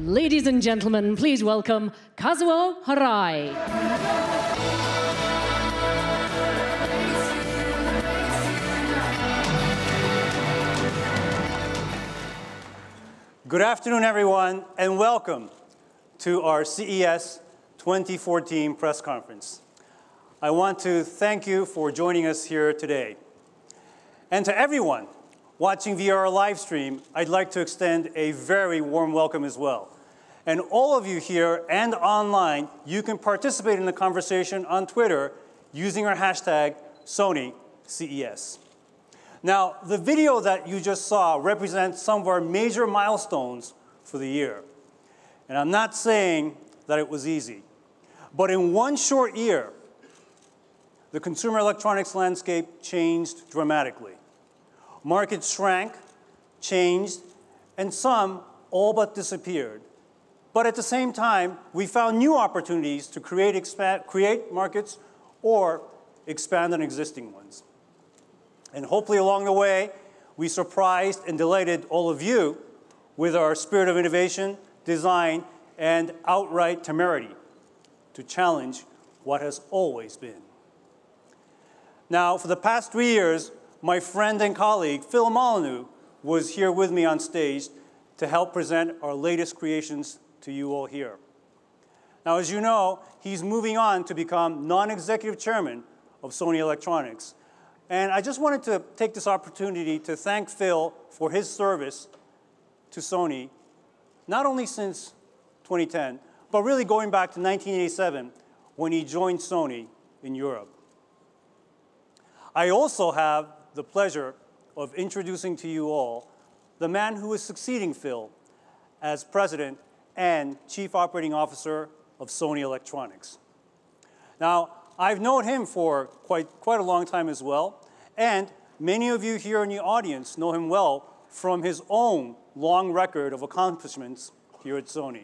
Ladies and gentlemen, please welcome Kazuo Harai. Good afternoon, everyone, and welcome to our CES 2014 press conference. I want to thank you for joining us here today. And to everyone watching via our live stream, I'd like to extend a very warm welcome as well. And all of you here and online, you can participate in the conversation on Twitter using our hashtag SonyCES. Now, the video that you just saw represents some of our major milestones for the year. And I'm not saying that it was easy, but in one short year, the consumer electronics landscape changed dramatically. Markets shrank, changed, and some all but disappeared. But at the same time, we found new opportunities to create markets or expand on existing ones. And hopefully along the way, we surprised and delighted all of you with our spirit of innovation, design, and outright temerity to challenge what has always been. Now, for the past 3 years, my friend and colleague, Phil Molyneux, was here with me on stage to help present our latest creations to you all here. Now, as you know, he's moving on to become non-executive chairman of Sony Electronics. And I just wanted to take this opportunity to thank Phil for his service to Sony, not only since 2010, but really going back to 1987 when he joined Sony in Europe. I also have the pleasure of introducing to you all the man who is succeeding Phil as president and chief operating officer of Sony Electronics. Now, I've known him for quite a long time as well, and many of you here in the audience know him well from his own long record of accomplishments here at Sony.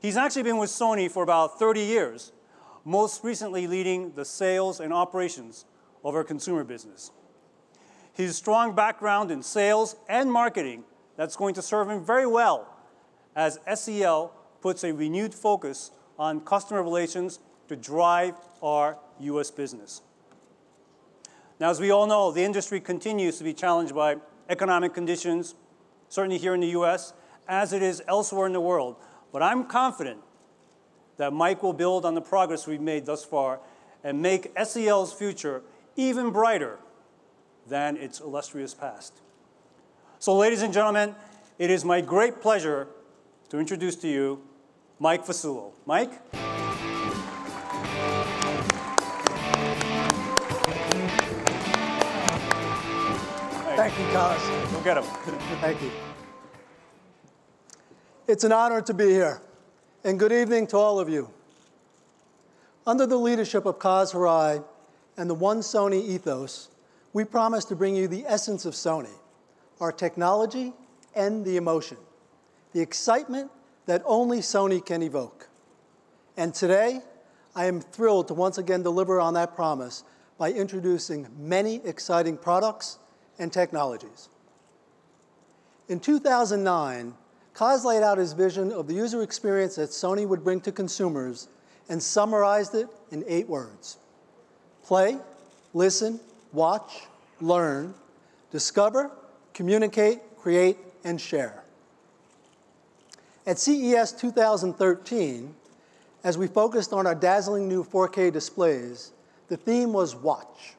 He's actually been with Sony for about 30 years, most recently leading the sales and operations of our consumer business. His strong background in sales and marketing that's going to serve him very well as SEL puts a renewed focus on customer relations to drive our US business. Now, as we all know, the industry continues to be challenged by economic conditions, certainly here in the US, as it is elsewhere in the world. But I'm confident that Mike will build on the progress we've made thus far and make SEL's future even brighter than its illustrious past. So, ladies and gentlemen, it is my great pleasure to introduce to you Mike Fasullo. Mike? Thank you, Kaz. Go get him. Thank you. It's an honor to be here, and good evening to all of you. Under the leadership of Kaz Harai and the One Sony ethos, we promise to bring you the essence of Sony, our technology and the emotion, the excitement that only Sony can evoke. And today, I am thrilled to once again deliver on that promise by introducing many exciting products and technologies. In 2009, Kaz laid out his vision of the user experience that Sony would bring to consumers and summarized it in 8 words. Play, listen, watch, learn, discover, communicate, create, and share. At CES 2013, as we focused on our dazzling new 4K displays, the theme was watch.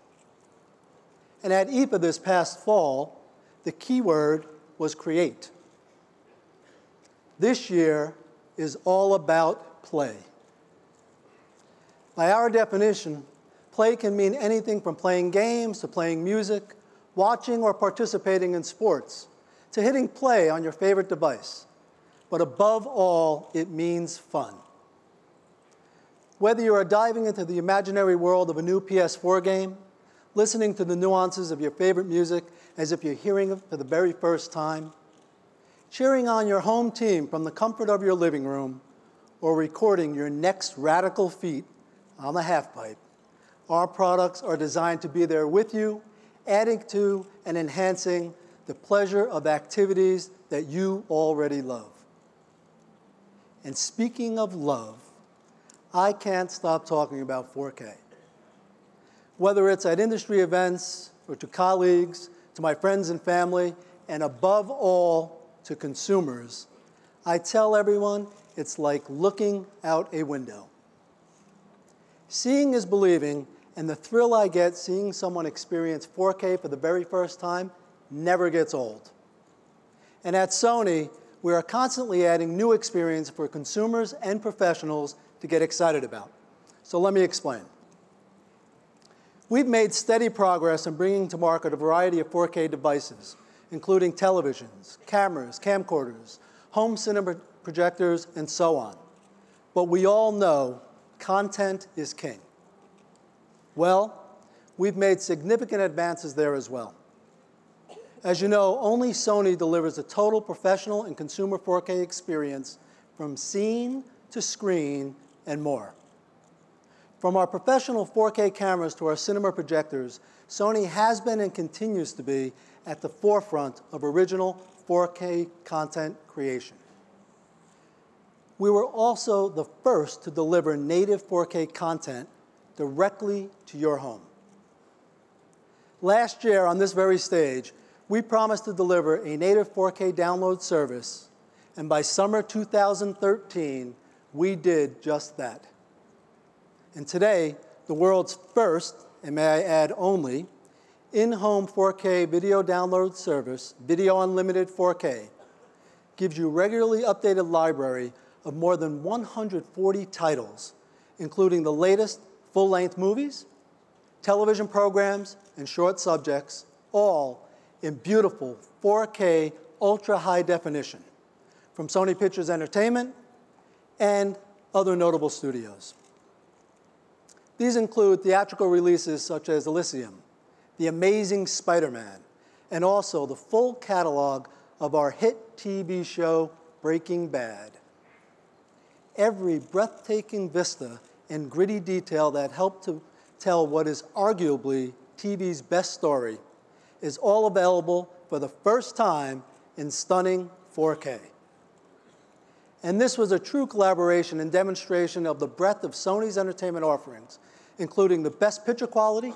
And at IFA this past fall, the key word was create. This year is all about play. By our definition, play can mean anything from playing games to playing music, watching or participating in sports, to hitting play on your favorite device. But above all, it means fun. Whether you are diving into the imaginary world of a new PS4 game, listening to the nuances of your favorite music as if you're hearing it for the very first time, cheering on your home team from the comfort of your living room, or recording your next radical feat on the halfpipe, our products are designed to be there with you, adding to and enhancing the pleasure of activities that you already love. And speaking of love, I can't stop talking about 4K. Whether it's at industry events or to colleagues, to my friends and family, and above all, to consumers, I tell everyone it's like looking out a window. Seeing is believing, and the thrill I get seeing someone experience 4K for the very first time never gets old. And at Sony, we are constantly adding new experience for consumers and professionals to get excited about. So let me explain. We've made steady progress in bringing to market a variety of 4K devices, including televisions, cameras, camcorders, home cinema projectors, and so on. But we all know content is king. Well, we've made significant advances there as well. As you know, only Sony delivers a total professional and consumer 4K experience from scene to screen and more. From our professional 4K cameras to our cinema projectors, Sony has been and continues to be at the forefront of original 4K content creation. We were also the first to deliver native 4K content directly to your home. Last year, on this very stage, we promised to deliver a native 4K download service, and by summer 2013, we did just that. And today, the world's first, and may I add only, in-home 4K video download service, Video Unlimited 4K, gives you regularly updated library of more than 140 titles, including the latest full-length movies, television programs, and short subjects, all in beautiful 4K ultra-high definition from Sony Pictures Entertainment and other notable studios. These include theatrical releases such as Elysium, The Amazing Spider-Man, and also the full catalog of our hit TV show, Breaking Bad. Every breathtaking vista and gritty detail that helped to tell what is arguably TV's best story is all available for the first time in stunning 4K. And this was a true collaboration and demonstration of the breadth of Sony's entertainment offerings, including the best picture quality,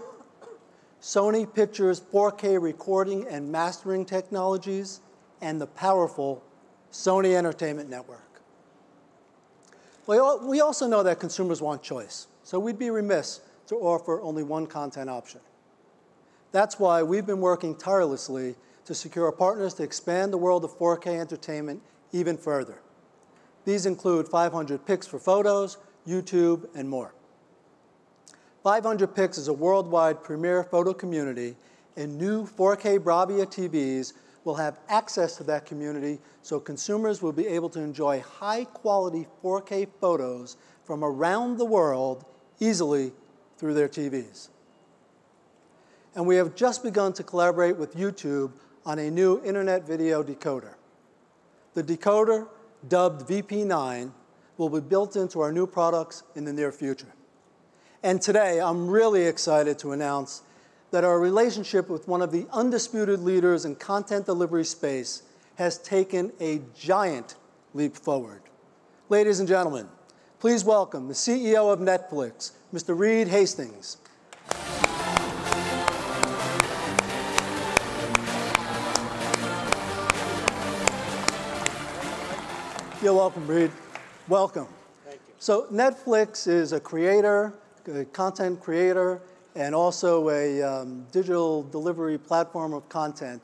Sony Pictures 4K recording and mastering technologies, and the powerful Sony Entertainment Network. We also know that consumers want choice, so we'd be remiss to offer only one content option. That's why we've been working tirelessly to secure partners to expand the world of 4K entertainment even further. These include 500 Pix for photos, YouTube, and more. 500 Pix is a worldwide premier photo community, and new 4K Bravia TVs will have access to that community so consumers will be able to enjoy high-quality 4K photos from around the world easily through their TVs. And we have just begun to collaborate with YouTube on a new internet video decoder. The decoder, dubbed VP9, will be built into our new products in the near future. And today, I'm really excited to announce that our relationship with one of the undisputed leaders in content delivery space has taken a giant leap forward. Ladies and gentlemen, please welcome the CEO of Netflix, Mr. Reed Hastings. You're welcome, Reed. Welcome. Thank you. So Netflix is a creator, a content creator, and also a digital delivery platform of content.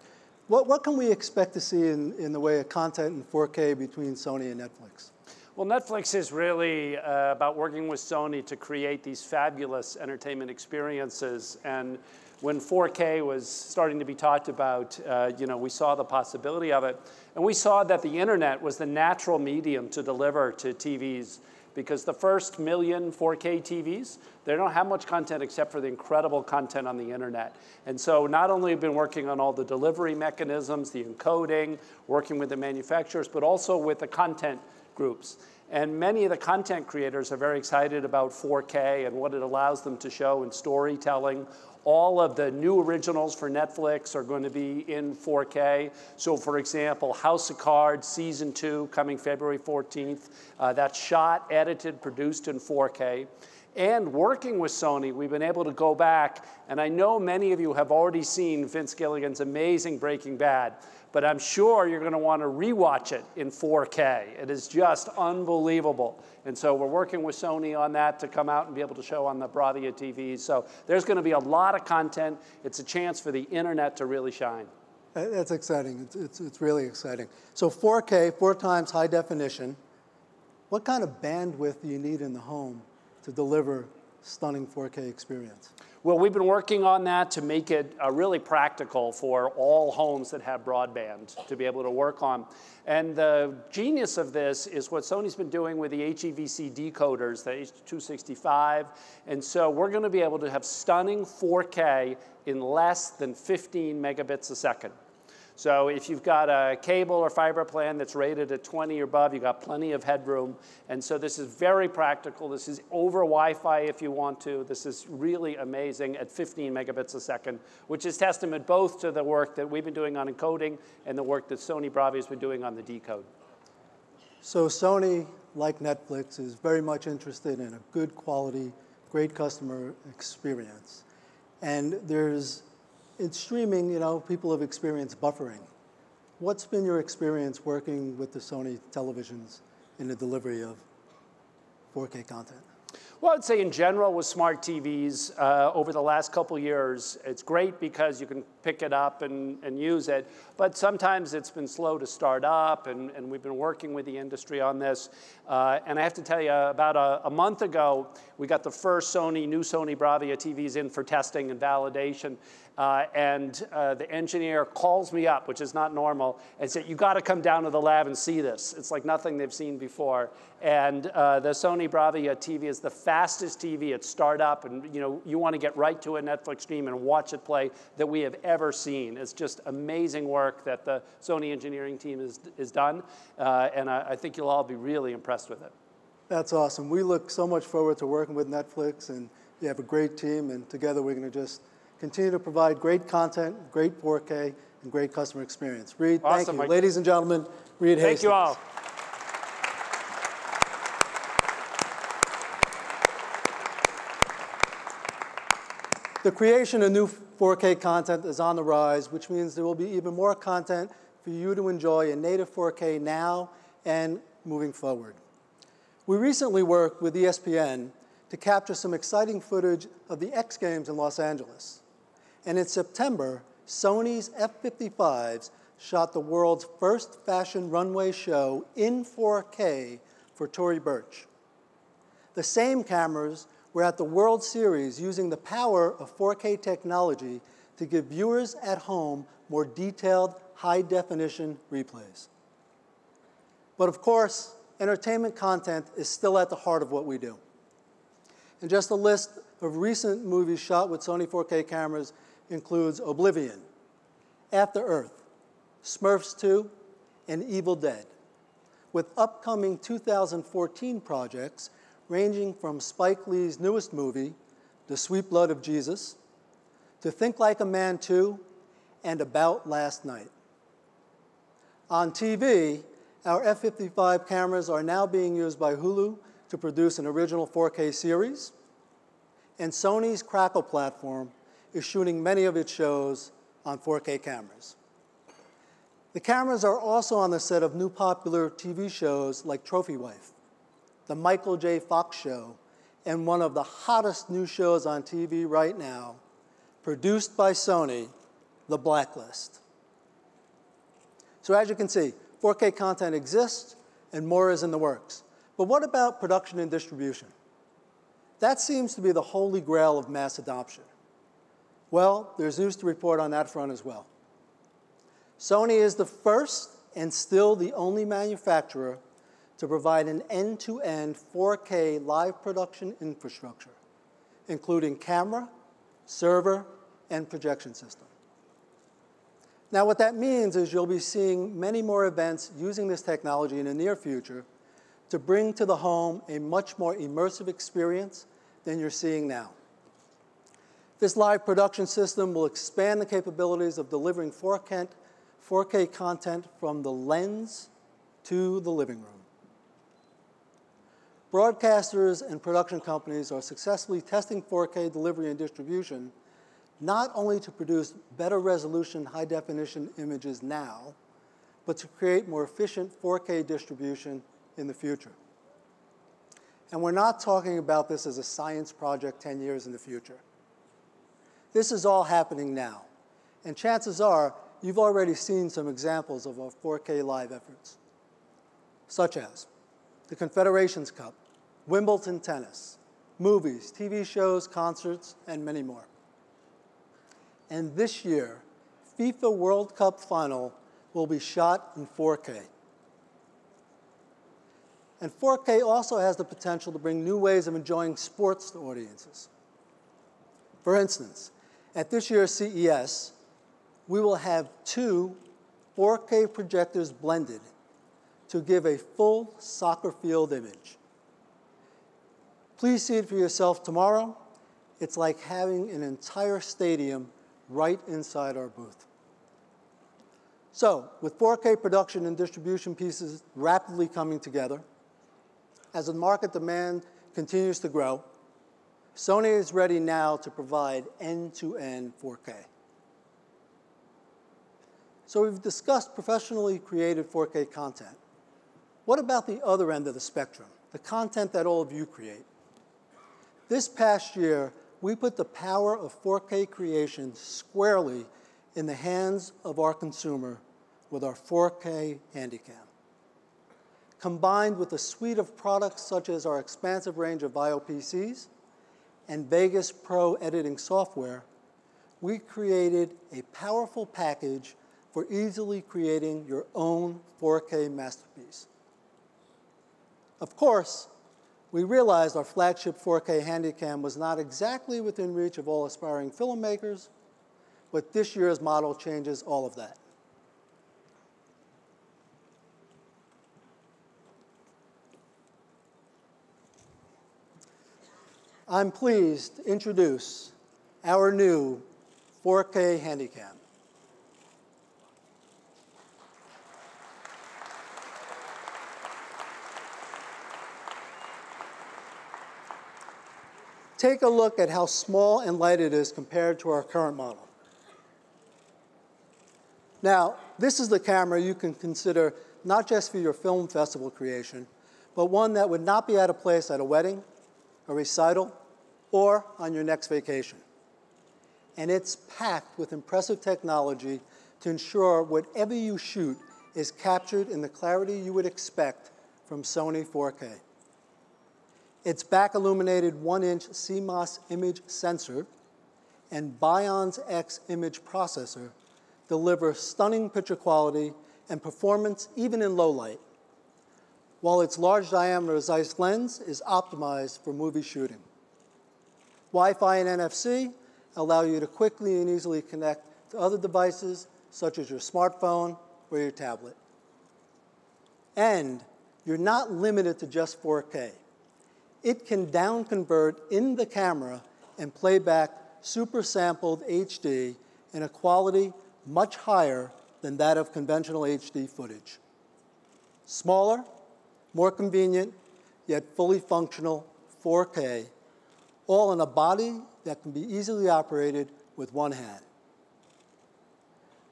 What can we expect to see in the way of content in 4K between Sony and Netflix? Well, Netflix is really about working with Sony to create these fabulous entertainment experiences. And when 4K was starting to be talked about, we saw the possibility of it. And we saw that the internet was the natural medium to deliver to TVs, because the first million 4K TVs, they don't have much content except for the incredible content on the internet. And so not only have we been working on all the delivery mechanisms, the encoding, working with the manufacturers, but also with the content groups. And many of the content creators are very excited about 4K and what it allows them to show in storytelling, All of the new originals for Netflix are going to be in 4K. So for example, House of Cards Season 2 coming February 14th. That's shot, edited, produced in 4K. And working with Sony, we've been able to go back, and I know many of you have already seen Vince Gilligan's amazing Breaking Bad, but I'm sure you're going to want to rewatch it in 4K. It is just unbelievable. And so we're working with Sony on that to come out and be able to show on the Bravia TVs. So there's going to be a lot of content. It's a chance for the internet to really shine. That's exciting. It's really exciting. So 4K, 4 times high definition. What kind of bandwidth do you need in the home to deliver stunning 4K experience? Well, we've been working on that to make it really practical for all homes that have broadband to be able to work on. And the genius of this is what Sony's been doing with the HEVC decoders, the H265. And so we're going to be able to have stunning 4K in less than 15 megabits a second. So if you've got a cable or fiber plan that's rated at 20 or above, you've got plenty of headroom. And so this is very practical. This is over Wi-Fi if you want to. This is really amazing at 15 megabits a second, which is testament both to the work that we've been doing on encoding and the work that Sony Bravia has been doing on the decode. So Sony, like Netflix, is very much interested in a good quality, great customer experience. And in streaming, you know, people have experienced buffering. What's been your experience working with the Sony televisions in the delivery of 4K content? Well, I'd say in general with smart TVs, over the last couple years, it's great because you can pick it up and use it, but sometimes it's been slow to start up, and we've been working with the industry on this. And I have to tell you, about a month ago, we got the first new Sony Bravia TVs in for testing and validation. The engineer calls me up, which is not normal, and said, "You got to come down to the lab and see this. It's like nothing they've seen before." And the Sony Bravia TV is the fastest TV at startup, and you want to get right to a Netflix stream and watch it play that we have ever seen. It's just amazing work that the Sony engineering team has done, and I think you'll all be really impressed with it. That's awesome. We look so much forward to working with Netflix, and you have a great team, and together we're going to just continue to provide great content, great 4K, and great customer experience. Reed, awesome, thank you. Mike. Ladies and gentlemen, Reed Hastings. Thank you all. The creation of new 4K content is on the rise, which means there will be even more content for you to enjoy in native 4K now and moving forward. We recently worked with ESPN to capture some exciting footage of the X Games in Los Angeles. And in September, Sony's F-55s shot the world's first fashion runway show in 4K for Tory Burch. The same cameras were at the World Series using the power of 4K technology to give viewers at home more detailed, high-definition replays. But of course, entertainment content is still at the heart of what we do. And just a list of recent movies shot with Sony 4K cameras includes Oblivion, After Earth, Smurfs 2, and Evil Dead, with upcoming 2014 projects ranging from Spike Lee's newest movie, The Sweet Blood of Jesus, to Think Like a Man 2, and About Last Night. On TV, our F-55 cameras are now being used by Hulu to produce an original 4K series, and Sony's Crackle platform is shooting many of its shows on 4K cameras. The cameras are also on the set of new popular TV shows like Trophy Wife, The Michael J. Fox Show, and one of the hottest new shows on TV right now, produced by Sony, The Blacklist. So as you can see, 4K content exists and more is in the works. But what about production and distribution? That seems to be the holy grail of mass adoption. Well, there's news to report on that front as well. Sony is the first and still the only manufacturer to provide an end-to-end 4K live production infrastructure, including camera, server, and projection system. Now, what that means is you'll be seeing many more events using this technology in the near future to bring to the home a much more immersive experience than you're seeing now. This live production system will expand the capabilities of delivering 4K content from the lens to the living room. Broadcasters and production companies are successfully testing 4K delivery and distribution, not only to produce better resolution, high-definition images now, but to create more efficient 4K distribution in the future. And we're not talking about this as a science project 10 years in the future. This is all happening now. And chances are, you've already seen some examples of our 4K live efforts, such as the Confederations Cup, Wimbledon tennis, movies, TV shows, concerts, and many more. And this year, FIFA World Cup final will be shot in 4K. And 4K also has the potential to bring new ways of enjoying sports to audiences. For instance, at this year's CES, we will have 2 4K projectors blended to give a full soccer field image. Please see it for yourself tomorrow. It's like having an entire stadium right inside our booth. So, with 4K production and distribution pieces rapidly coming together, as the market demand continues to grow, Sony is ready now to provide end-to-end 4K. So we've discussed professionally created 4K content. What about the other end of the spectrum, the content that all of you create? This past year, we put the power of 4K creation squarely in the hands of our consumer with our 4K Handycam. Combined with a suite of products such as our expansive range of VAIO PCs and Vegas Pro editing software, we created a powerful package for easily creating your own 4K masterpiece. Of course, we realized our flagship 4K Handycam was not exactly within reach of all aspiring filmmakers, but this year's model changes all of that. I'm pleased to introduce our new 4K Handycam. Take a look at how small and light it is compared to our current model. Now, this is the camera you can consider not just for your film festival creation, but one that would not be out of place at a wedding, a recital, or on your next vacation. And it's packed with impressive technology to ensure whatever you shoot is captured in the clarity you would expect from Sony 4K. Its back-illuminated 1-inch CMOS image sensor and Bion's X image processor deliver stunning picture quality and performance even in low light, while its large diameter Zeiss lens is optimized for movie shooting. Wi-Fi and NFC allow you to quickly and easily connect to other devices such as your smartphone or your tablet. And you're not limited to just 4K. It can down-convert in the camera and play back super-sampled HD in a quality much higher than that of conventional HD footage. Smaller, more convenient, yet fully functional 4K, all in a body that can be easily operated with one hand.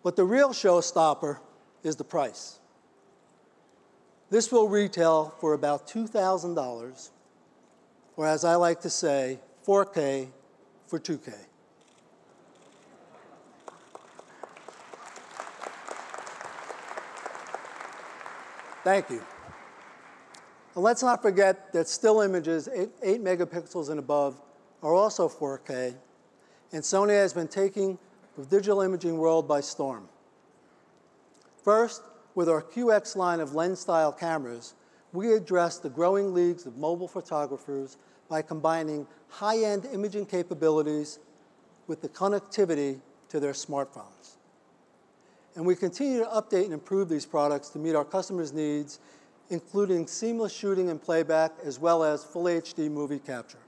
But the real showstopper is the price. This will retail for about $2,000, or as I like to say, 4K for 2K. Thank you. And let's not forget that still images 8 megapixels and above are also 4K, and Sony has been taking the digital imaging world by storm. First, with our QX line of lens-style cameras, we address the growing leagues of mobile photographers by combining high-end imaging capabilities with the connectivity to their smartphones. And we continue to update and improve these products to meet our customers' needs, including seamless shooting and playback, as well as full HD movie capture.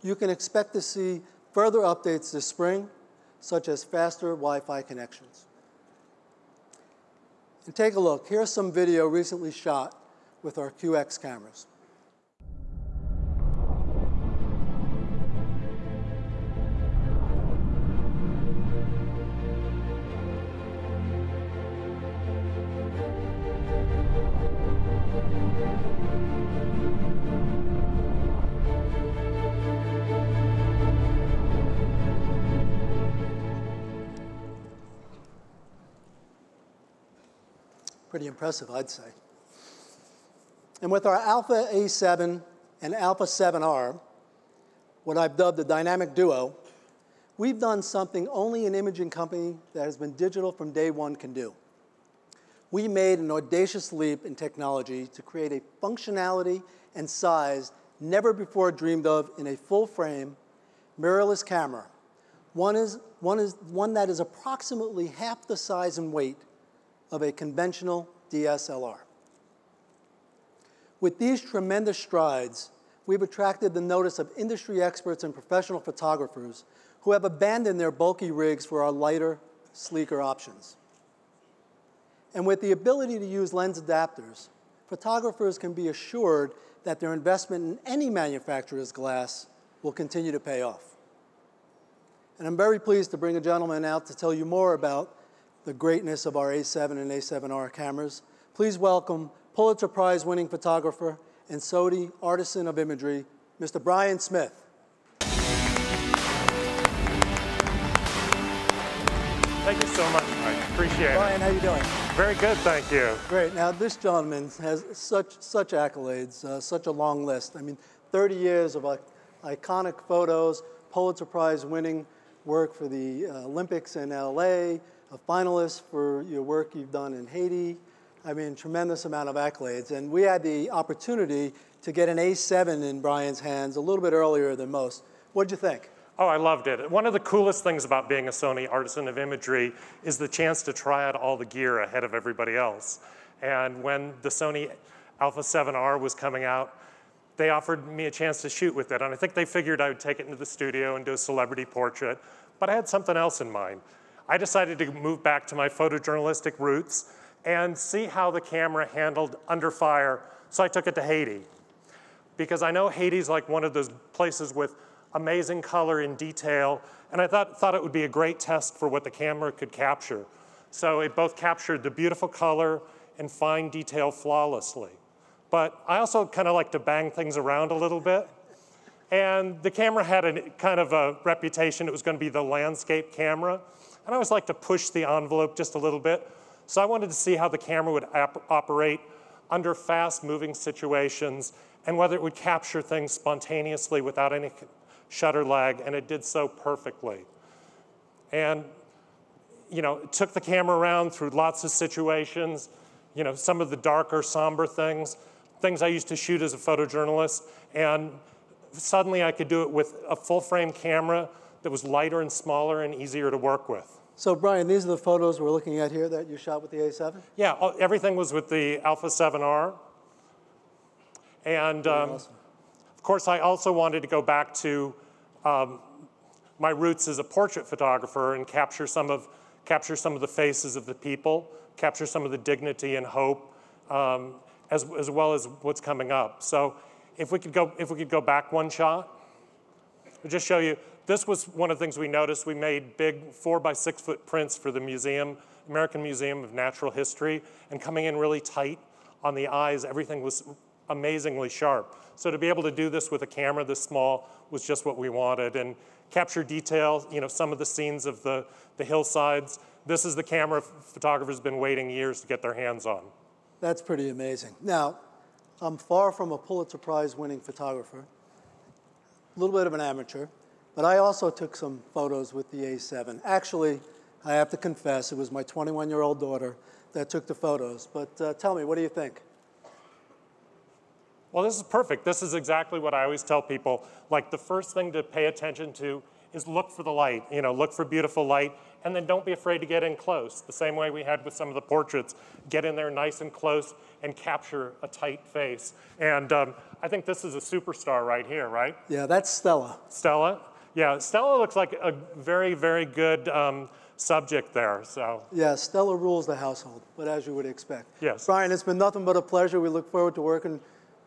You can expect to see further updates this spring, such as faster Wi-Fi connections. And take a look. Here's some video recently shot with our QX cameras. Pretty impressive, I'd say. And with our Alpha A7 and Alpha 7R, what I've dubbed the dynamic duo, we've done something only an imaging company that has been digital from day one can do. We made an audacious leap in technology to create a functionality and size never before dreamed of in a full-frame, mirrorless camera. One that is approximately half the size and weight of a conventional DSLR. With these tremendous strides, we've attracted the notice of industry experts and professional photographers who have abandoned their bulky rigs for our lighter, sleeker options. And with the ability to use lens adapters, photographers can be assured that their investment in any manufacturer's glass will continue to pay off. And I'm very pleased to bring a gentleman out to tell you more about the greatness of our A7 and A7R cameras. Please welcome Pulitzer Prize-winning photographer and Sony artisan of imagery, Mr. Brian Smith. Thank you so much, Mike. Appreciate it. Brian, how you doing? Very good, thank you. Great. Now, this gentleman has such accolades, such a long list. I mean, 30 years of iconic photos, Pulitzer Prize-winning work for the Olympics in LA, a finalist for your work you've done in Haiti. I mean, tremendous amount of accolades. And we had the opportunity to get an A7 in Brian's hands a little bit earlier than most. What'd you think? Oh, I loved it. One of the coolest things about being a Sony artisan of imagery is the chance to try out all the gear ahead of everybody else. And when the Sony Alpha 7R was coming out, they offered me a chance to shoot with it. And I think they figured I would take it into the studio and do a celebrity portrait. But I had something else in mind. I decided to move back to my photojournalistic roots and see how the camera handled under fire, so I took it to Haiti. Because I know Haiti's like one of those places with amazing color and detail, and I thought it would be a great test for what the camera could capture. So it both captured the beautiful color and fine detail flawlessly. But I also kind of like to bang things around a little bit. And the camera had a kind of a reputation. It was going to be the landscape camera. And I always like to push the envelope just a little bit. So I wanted to see how the camera would operate under fast-moving situations and whether it would capture things spontaneously without any shutter lag, and it did so perfectly. And it took the camera around through lots of situations, some of the darker, somber things I used to shoot as a photojournalist, and suddenly I could do it with a full-frame camera that was lighter and smaller and easier to work with. So, Brian, these are the photos we're looking at here that you shot with the A7? Yeah, everything was with the Alpha 7R. And awesome. Of course, I also wanted to go back to my roots as a portrait photographer and capture some of the faces of the people, capture some of the dignity and hope, as well as what's coming up. So, if we could go back one shot, I'll just show you. This was one of the things we noticed. We made big 4 by 6 foot prints for the museum, American Museum of Natural History, and coming in really tight on the eyes, everything was amazingly sharp. So to be able to do this with a camera this small was just what we wanted, and capture detail, some of the scenes of the hillsides. This is the camera photographers been waiting years to get their hands on. That's pretty amazing. Now, I'm far from a Pulitzer Prize-winning photographer, a little bit of an amateur, but I also took some photos with the A7. Actually, I have to confess, it was my 21-year-old daughter that took the photos. But tell me, what do you think? Well, this is perfect. This is exactly what I always tell people. Like, the first thing to pay attention to is look for the light. Look for beautiful light, and then don't be afraid to get in close. The same way we had with some of the portraits. Get in there nice and close and capture a tight face. And I think this is a superstar right here, right? Yeah, that's Stella. Stella. Yeah, Stella looks like a very, very good subject there. So Yeah, Stella rules the household, but as you would expect. Yes. Brian, it's been nothing but a pleasure. We look forward to working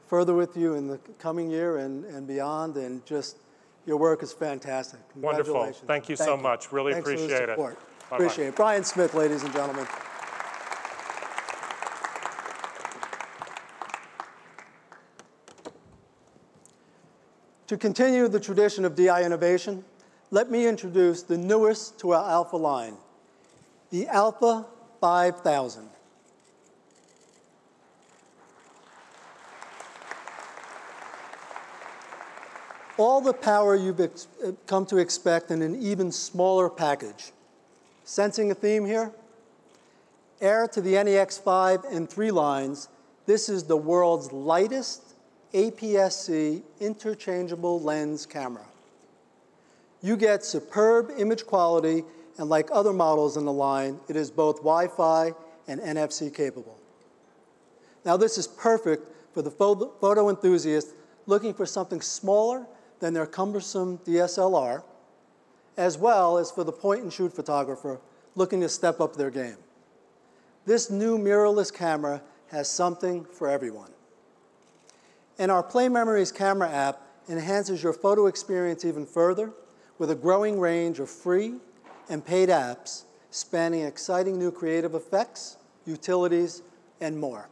further with you in the coming year and beyond, and just your work is fantastic. Wonderful. Congratulations. Thank you so much. Really Thanks appreciate for the it. support. Bye-bye. Appreciate it. Brian Smith, ladies and gentlemen. To continue the tradition of DI innovation, let me introduce the newest to our Alpha line, the Alpha 5000. All the power you've come to expect in an even smaller package. Sensing a theme here? Heir to the NEX 5 and 3 lines, this is the world's lightest APS-C interchangeable lens camera. You get superb image quality, and like other models in the line, it is both Wi-Fi and NFC capable. Now this is perfect for the photo enthusiast looking for something smaller than their cumbersome DSLR, as well as for the point-and-shoot photographer looking to step up their game. This new mirrorless camera has something for everyone. And our Play Memories camera app enhances your photo experience even further with a growing range of free and paid apps spanning exciting new creative effects, utilities, and more.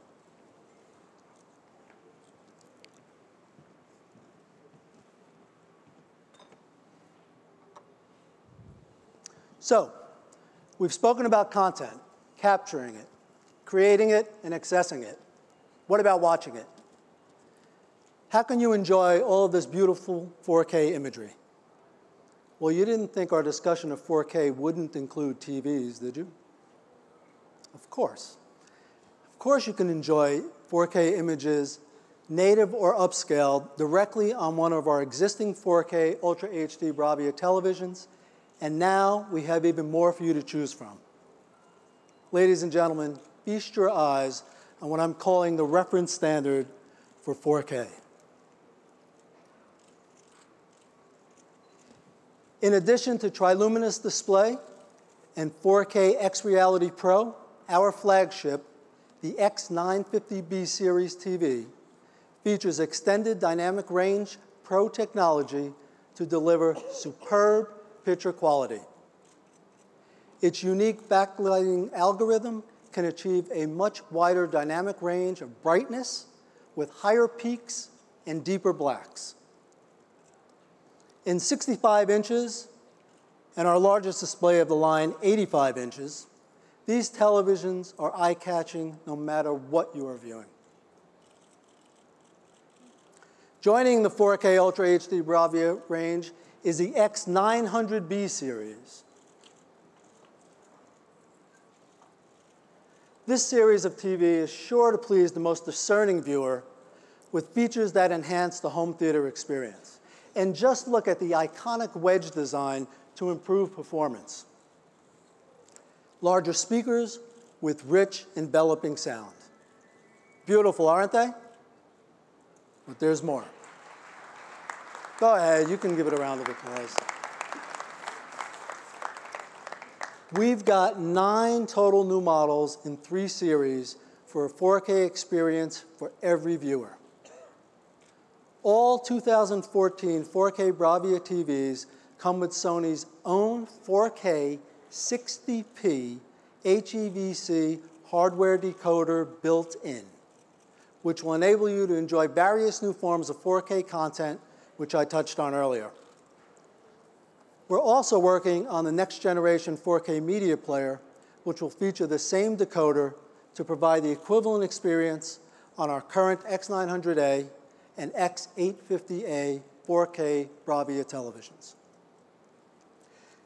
So, we've spoken about content, capturing it, creating it, and accessing it. What about watching it? How can you enjoy all of this beautiful 4K imagery? Well, you didn't think our discussion of 4K wouldn't include TVs, did you? Of course. Of course you can enjoy 4K images, native or upscaled, directly on one of our existing 4K Ultra HD Bravia televisions, and now we have even more for you to choose from. Ladies and gentlemen, feast your eyes on what I'm calling the reference standard for 4K. In addition to triluminous display and 4K X Reality Pro, our flagship, the X950B series TV, features extended dynamic range Pro technology to deliver superb picture quality. Its unique backlighting algorithm can achieve a much wider dynamic range of brightness with higher peaks and deeper blacks. In 65 inches, and our largest display of the line, 85 inches, these televisions are eye-catching no matter what you are viewing. Joining the 4K Ultra HD Bravia range is the X900B series. This series of TV is sure to please the most discerning viewer with features that enhance the home theater experience. And just look at the iconic wedge design to improve performance. Larger speakers with rich, enveloping sound. Beautiful, aren't they? But there's more. Go ahead, you can give it a round of applause. We've got 9 total new models in 3 series for a 4K experience for every viewer. All 2014 4K Bravia TVs come with Sony's own 4K 60p HEVC hardware decoder built in, which will enable you to enjoy various new forms of 4K content, which I touched on earlier. We're also working on the next generation 4K media player, which will feature the same decoder to provide the equivalent experience on our current X900A and X850A 4K Bravia televisions.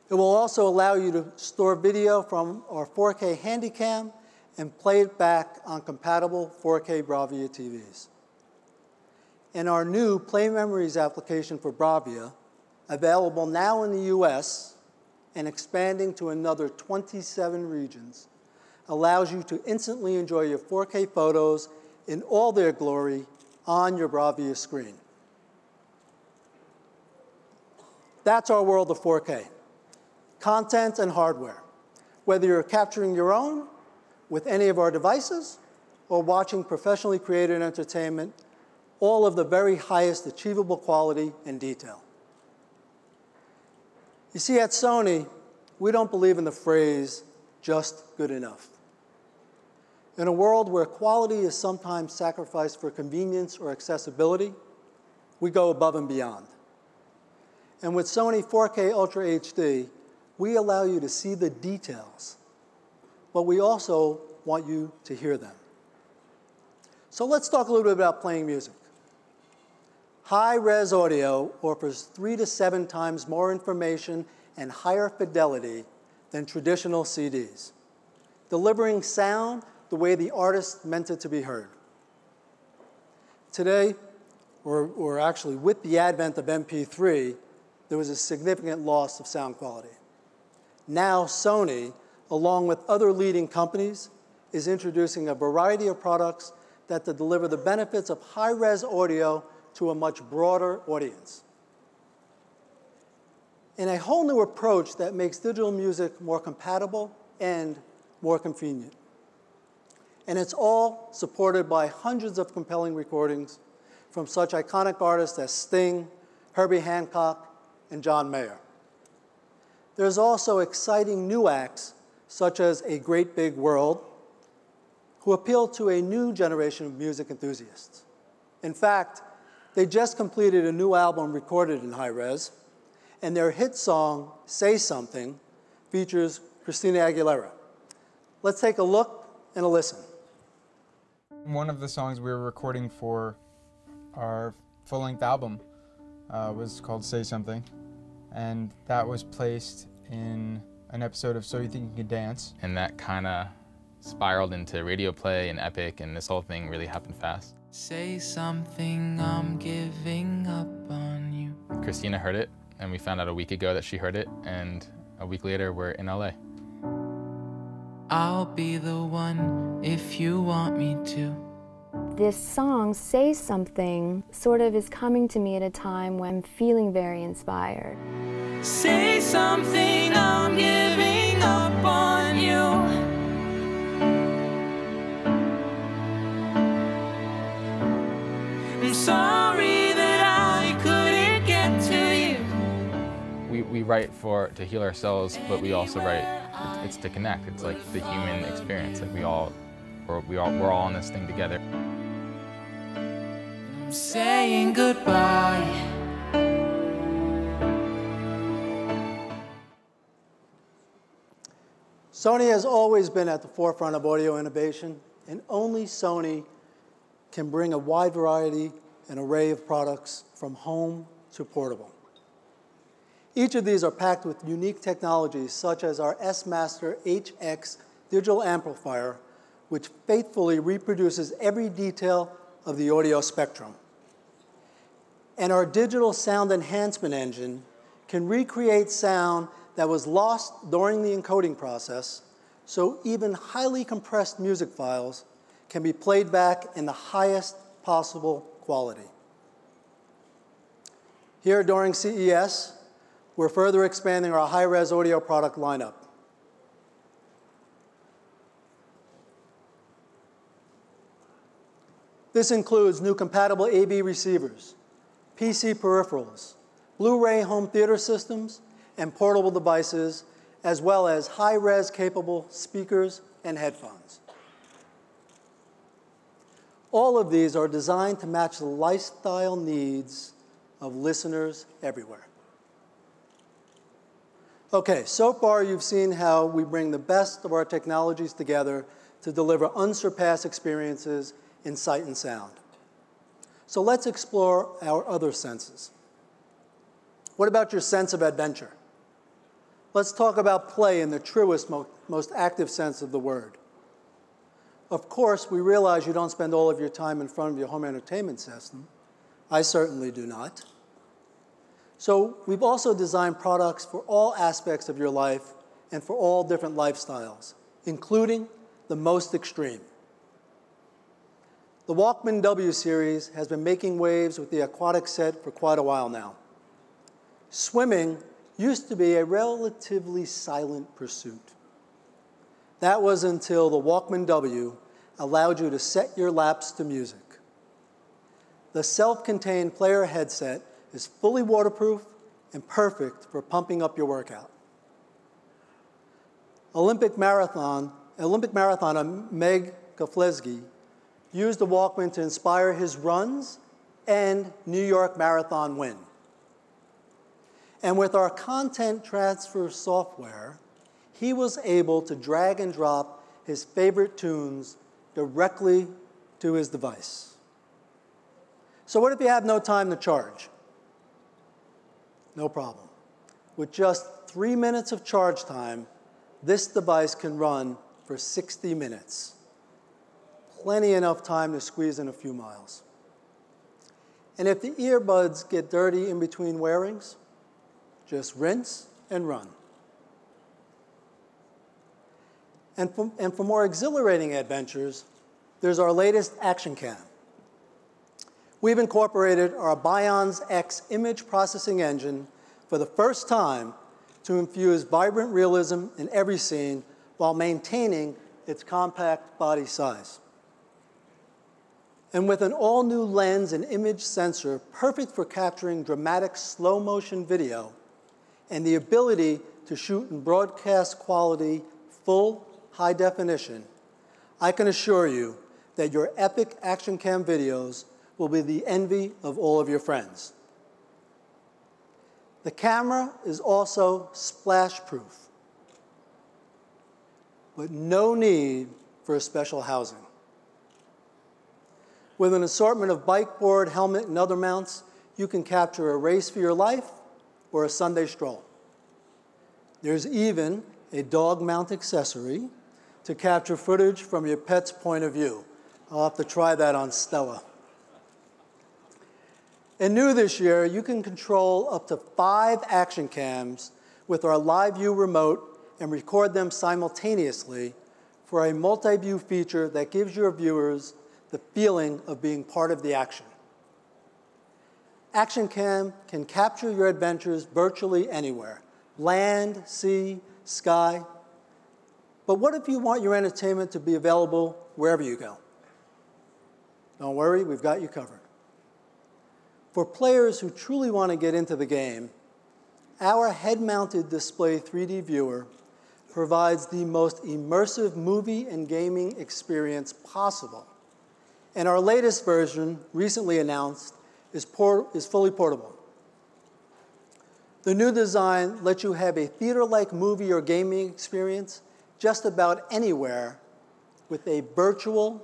It will also allow you to store video from our 4K Handycam and play it back on compatible 4K Bravia TVs. And our new Play Memories application for Bravia, available now in the US and expanding to another 27 regions, allows you to instantly enjoy your 4K photos in all their glory on your Bravia screen. That's our world of 4K. Content and hardware. Whether you're capturing your own with any of our devices or watching professionally created entertainment, all of the very highest achievable quality and detail. You see, at Sony, we don't believe in the phrase, just good enough. In a world where quality is sometimes sacrificed for convenience or accessibility, we go above and beyond. And with Sony 4K Ultra HD, we allow you to see the details, but we also want you to hear them. So let's talk a little bit about playing music. High-res audio offers 3 to 7 times more information and higher fidelity than traditional CDs, delivering sound the way the artist meant it to be heard. Today, or actually with the advent of MP3, there was a significant loss of sound quality. Now Sony, along with other leading companies, is introducing a variety of products that deliver the benefits of high-res audio to a much broader audience. And a whole new approach that makes digital music more compatible and more convenient. And it's all supported by hundreds of compelling recordings from such iconic artists as Sting, Herbie Hancock, and John Mayer. There's also exciting new acts, such as A Great Big World, who appeal to a new generation of music enthusiasts. In fact, they just completed a new album recorded in high-res, and their hit song, Say Something, features Christina Aguilera. Let's take a look and a listen. One of the songs we were recording for our full-length album was called Say Something, and that was placed in an episode of So You Think You Can Dance. And that kind of spiraled into radio play and epic, and this whole thing really happened fast. Say something, I'm giving up on you. Christina heard it, and we found out a week ago that she heard it, and a week later we're in LA. I'll be the one if you want me to. This song, Say Something, sort of is coming to me at a time when I'm feeling very inspired. Say something, I'm giving up on you. I'm sorry that I couldn't get to you. We write to heal ourselves, but we also write, it's to connect. It's like the human experience. Like we're all in this thing together. I'm saying goodbye. Sony has always been at the forefront of audio innovation, and only Sony can bring a wide variety and array of products from home to portable. Each of these are packed with unique technologies such as our S-Master HX digital amplifier, which faithfully reproduces every detail of the audio spectrum. And our digital sound enhancement engine can recreate sound that was lost during the encoding process, so even highly compressed music files can be played back in the highest possible quality. Here during CES, we're further expanding our high-res audio product lineup. This includes new compatible AV receivers, PC peripherals, Blu-ray home theater systems, and portable devices, as well as high-res capable speakers and headphones. All of these are designed to match the lifestyle needs of listeners everywhere. Okay, so far you've seen how we bring the best of our technologies together to deliver unsurpassed experiences in sight and sound. So let's explore our other senses. What about your sense of adventure? Let's talk about play in the truest, most active sense of the word. Of course, we realize you don't spend all of your time in front of your home entertainment system. I certainly do not. So we've also designed products for all aspects of your life and for all different lifestyles, including the most extreme. The Walkman W series has been making waves with the aquatic set for quite a while now. Swimming used to be a relatively silent pursuit. That was until the Walkman W allowed you to set your laps to music. The self-contained player headset is fully waterproof and perfect for pumping up your workout. Olympic marathoner Meg Keflezighi used the Walkman to inspire his runs and New York Marathon win. And with our content transfer software, he was able to drag and drop his favorite tunes directly to his device. So what if you have no time to charge? No problem. With just 3 minutes of charge time, this device can run for 60 minutes. Plenty enough time to squeeze in a few miles. And if the earbuds get dirty in between wearings, just rinse and run. And for more exhilarating adventures, there's our latest Action Cam. We've incorporated our Bionz X image processing engine for the first time to infuse vibrant realism in every scene while maintaining its compact body size. And with an all-new lens and image sensor perfect for capturing dramatic slow-motion video and the ability to shoot in broadcast quality, full high definition, I can assure you that your epic Action Cam videos will be the envy of all of your friends. The camera is also splash-proof, but no need for a special housing. With an assortment of bike, board, helmet, and other mounts, you can capture a race for your life or a Sunday stroll. There's even a dog mount accessory to capture footage from your pet's point of view. I'll have to try that on Stella. And new this year, you can control up to 5 Action Cams with our Live View remote and record them simultaneously for a multi-view feature that gives your viewers the feeling of being part of the action. Action Cam can capture your adventures virtually anywhere, land, sea, sky. But what if you want your entertainment to be available wherever you go? Don't worry, we've got you covered. For players who truly want to get into the game, our head-mounted display 3D viewer provides the most immersive movie and gaming experience possible. And our latest version, recently announced, is fully portable. The new design lets you have a theater-like movie or gaming experience just about anywhere with a virtual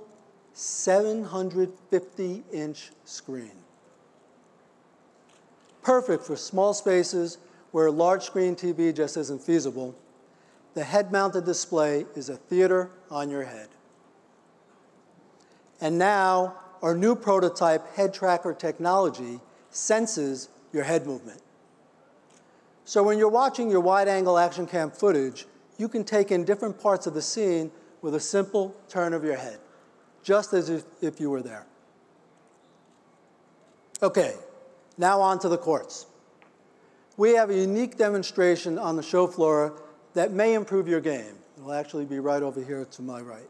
750-inch screen. Perfect for small spaces where a large screen TV just isn't feasible, the head-mounted display is a theater on your head. And now, our new prototype head tracker technology senses your head movement. So when you're watching your wide-angle Action Cam footage, you can take in different parts of the scene with a simple turn of your head, just as if you were there. Okay, now on to the courts. We have a unique demonstration on the show floor that may improve your game. It will actually be right over here to my right.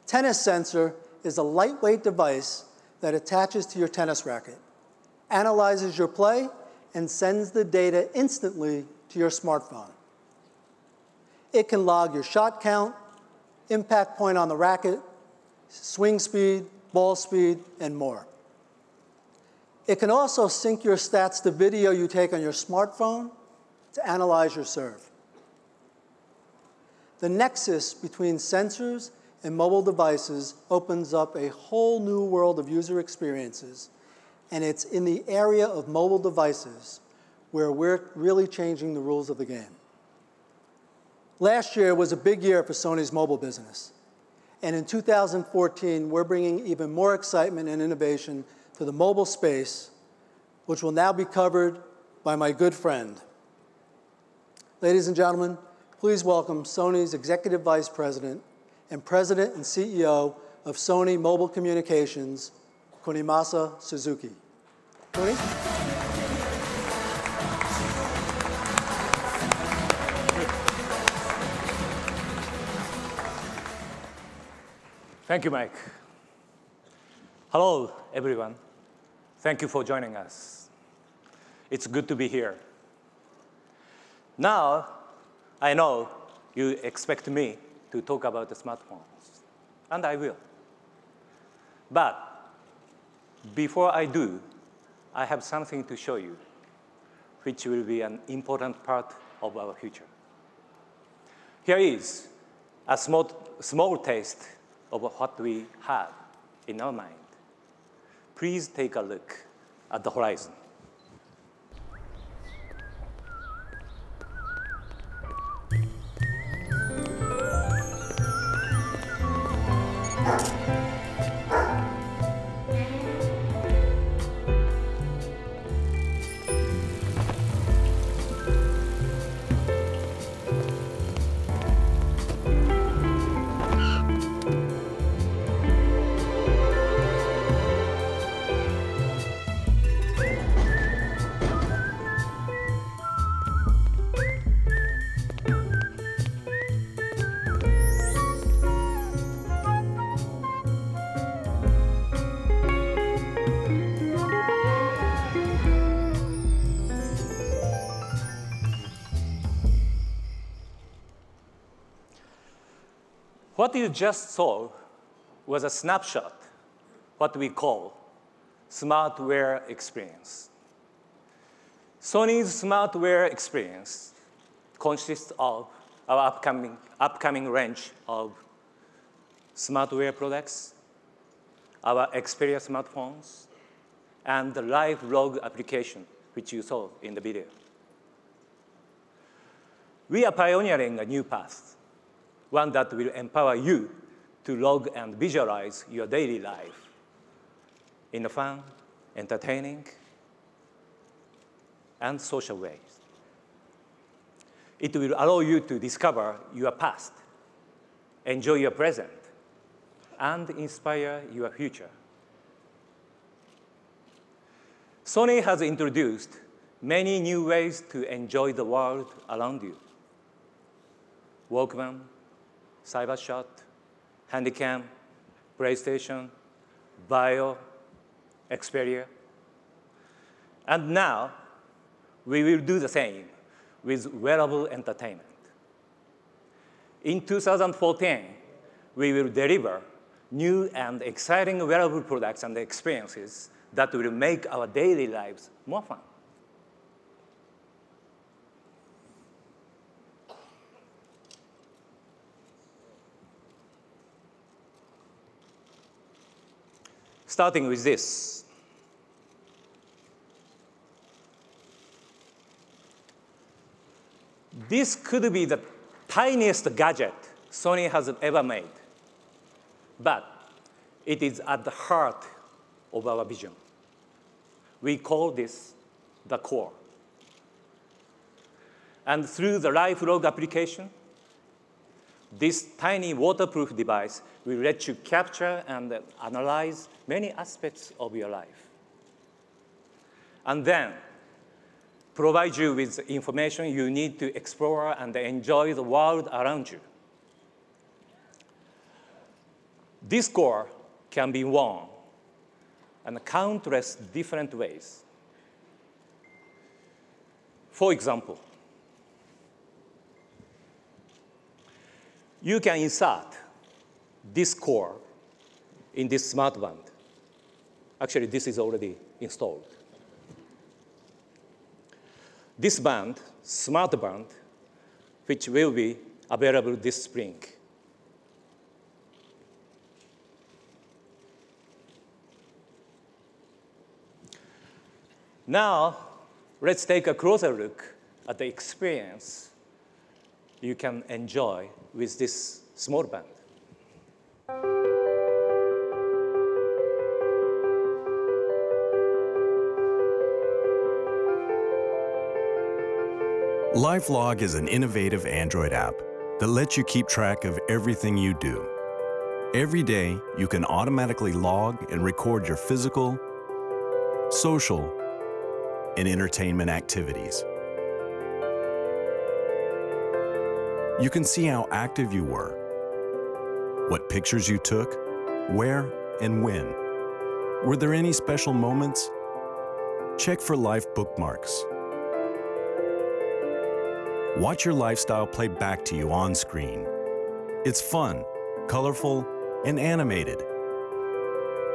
Tennis Sensor is a lightweight device that attaches to your tennis racket, analyzes your play, and sends the data instantly to your smartphone. It can log your shot count, impact point on the racket, swing speed, ball speed, and more. It can also sync your stats to video you take on your smartphone to analyze your serve. The nexus between sensors and mobile devices opens up a whole new world of user experiences, and it's in the area of mobile devices where we're really changing the rules of the game. Last year was a big year for Sony's mobile business, and in 2014, we're bringing even more excitement and innovation to the mobile space, which will now be covered by my good friend. Ladies and gentlemen, please welcome Sony's Executive Vice President and President and CEO of Sony Mobile Communications, Kunimasa Suzuki. Kuni? Thank you, Mike. Hello, everyone. Thank you for joining us. It's good to be here. Now, I know you expect me to talk about the smartphones, and I will. But before I do, I have something to show you, which will be an important part of our future. Here is a small taste of what we have in our mind. Please take a look at the horizon. What you just saw was a snapshot, what we call smart wear experience. Sony's smart wear experience consists of our upcoming range of smart wear products, our Xperia smartphones, and the live log application, which you saw in the video. We are pioneering a new path, one that will empower you to log and visualize your daily life in a fun, entertaining, and social ways. It will allow you to discover your past, enjoy your present, and inspire your future. Sony has introduced many new ways to enjoy the world around you. Walkman, Cybershot, Handycam, PlayStation, Bio, Xperia. And now, we will do the same with wearable entertainment. In 2014, we will deliver new and exciting wearable products and experiences that will make our daily lives more fun. Starting with this. This could be the tiniest gadget Sony has ever made, but it is at the heart of our vision. We call this the core. And through the live log application, this tiny waterproof device will let you capture and analyze many aspects of your life, and then provide you with information you need to explore and enjoy the world around you. This core can be worn in countless different ways. For example, you can insert this core in this smart band. Actually, this is already installed. This band, smart band, which will be available this spring. Now, let's take a closer look at the experience you can enjoy with this small band. LifeLog is an innovative Android app that lets you keep track of everything you do. Every day, you can automatically log and record your physical, social, and entertainment activities. You can see how active you were, what pictures you took, Where and when? Were there any special moments? Check for life bookmarks. Watch your lifestyle play back to you on screen. It's fun, colorful, and animated.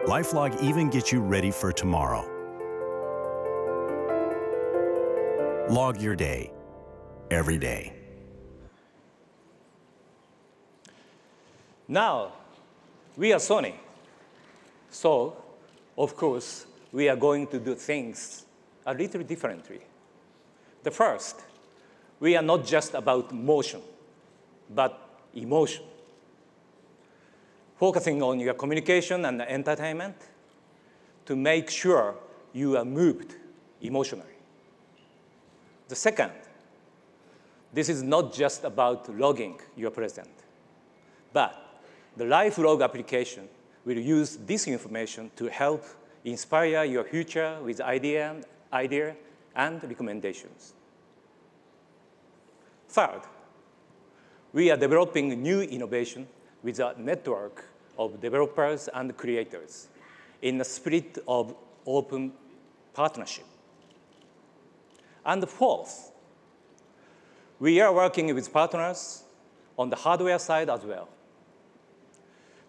LifeLog even gets you ready for tomorrow. Log your day, every day. Now, we are Sony. So, of course, we are going to do things a little differently. The first, we are not just about motion, but emotion. Focusing on your communication and entertainment to make sure you are moved emotionally. The second, this is not just about logging your present, but the LifeLog application will use this information to help inspire your future with idea and recommendations. Third, we are developing new innovation with a network of developers and creators in a spirit of open partnership. And fourth, we are working with partners on the hardware side as well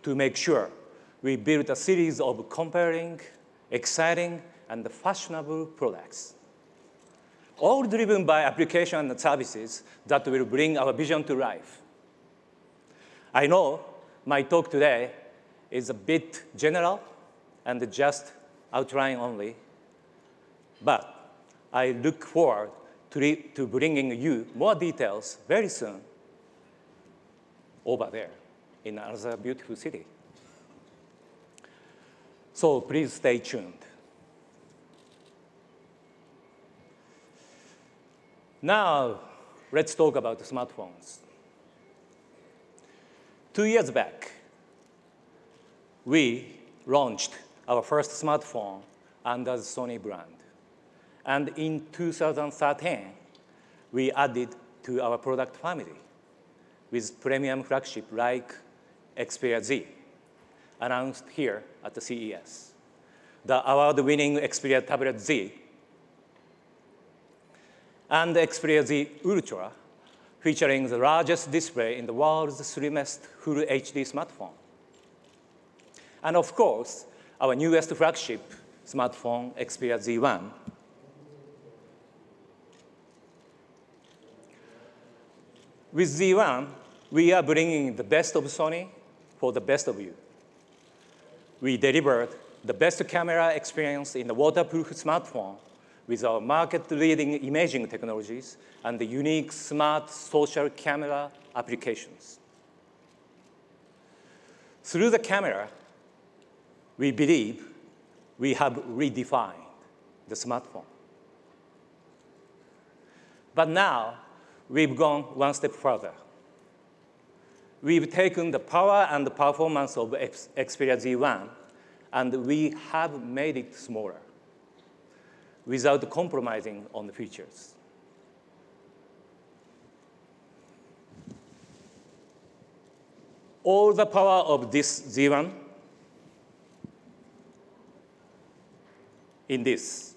to make sure we build a series of compelling, exciting, and fashionable products, all driven by applications and services that will bring our vision to life. I know my talk today is a bit general and just outline only, but I look forward to bringing you more details very soon over there in another beautiful city. So please stay tuned. Now, let's talk about smartphones. 2 years back, we launched our first smartphone under the Sony brand. And in 2013, we added to our product family with premium flagship like Xperia Z, announced here at the CES. The award-winning Xperia Tablet Z and Xperia Z Ultra, featuring the largest display in the world's slimmest full HD smartphone. And of course, our newest flagship smartphone, Xperia Z1. With Z1, we are bringing the best of Sony for the best of you. We delivered the best camera experience in the waterproof smartphone with our market-leading imaging technologies and the unique smart social camera applications. Through the camera, we believe we have redefined the smartphone. But now, we've gone one step further. We've taken the power and the performance of Xperia Z1, and we have made it smaller without compromising on the features. All the power of this Z1 in this.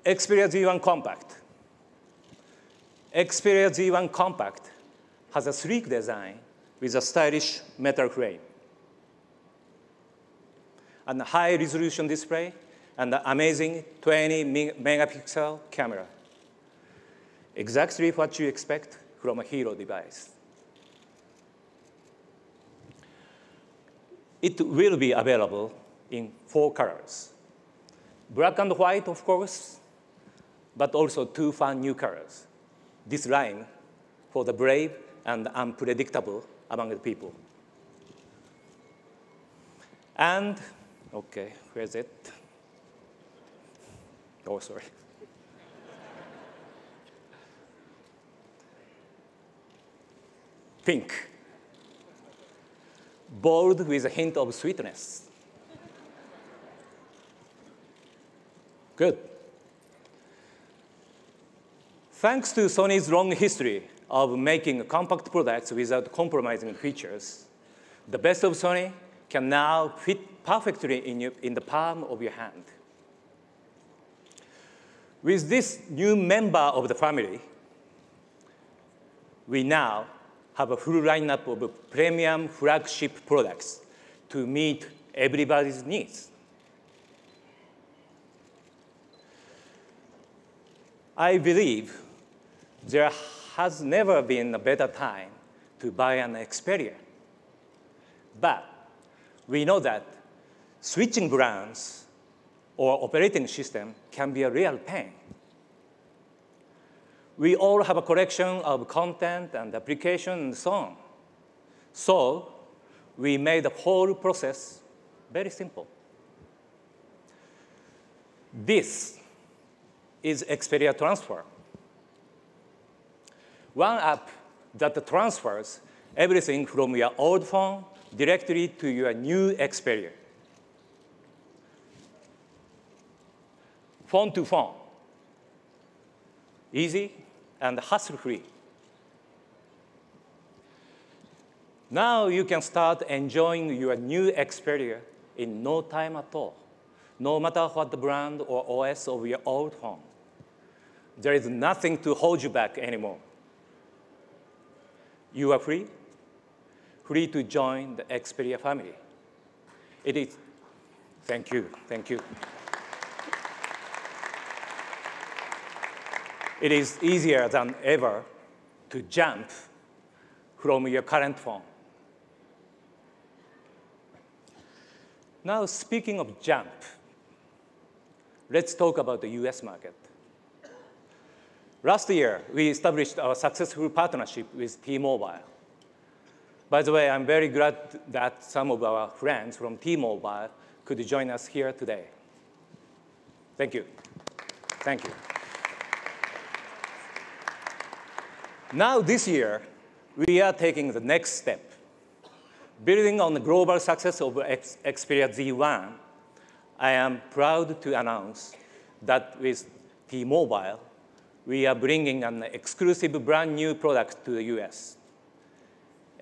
Xperia Z1 Compact. Xperia Z1 Compact has a sleek design with a stylish metal frame, and a high-resolution display, and an amazing 20-megapixel camera. Exactly what you expect from a hero device. It will be available in 4 colors. Black and white, of course, but also 2 fun new colors. This line for the brave and unpredictable among the people. And, okay, where's it? Oh, sorry. pink, bold with a hint of sweetness. Good. Thanks to Sony's long history of making compact products without compromising features, the best of Sony can now fit perfectly in the palm of your hand. With this new member of the family, we now have a full lineup of premium flagship products to meet everybody's needs. I believe there has never been a better time to buy an Xperia. But we know that switching brands or operating system can be a real pain. We all have a collection of content and application and so on. So we made the whole process very simple. This is Xperia Transfer. One app that transfers everything from your old phone directly to your new Xperia. Phone to phone. Easy and hassle-free. Now you can start enjoying your new Xperia in no time at all, no matter what the brand or OS of your old phone. There is nothing to hold you back anymore. You are free to join the Xperia family. It is, thank you. It is easier than ever to jump from your current phone. Now, speaking of jump, let's talk about the US market. Last year, we established our successful partnership with T-Mobile. By the way, I'm very glad that some of our friends from T-Mobile could join us here today. Thank you. Thank you. Now, this year, we are taking the next step. Building on the global success of Xperia Z1, I am proud to announce that with T-Mobile, we are bringing an exclusive brand new product to the US,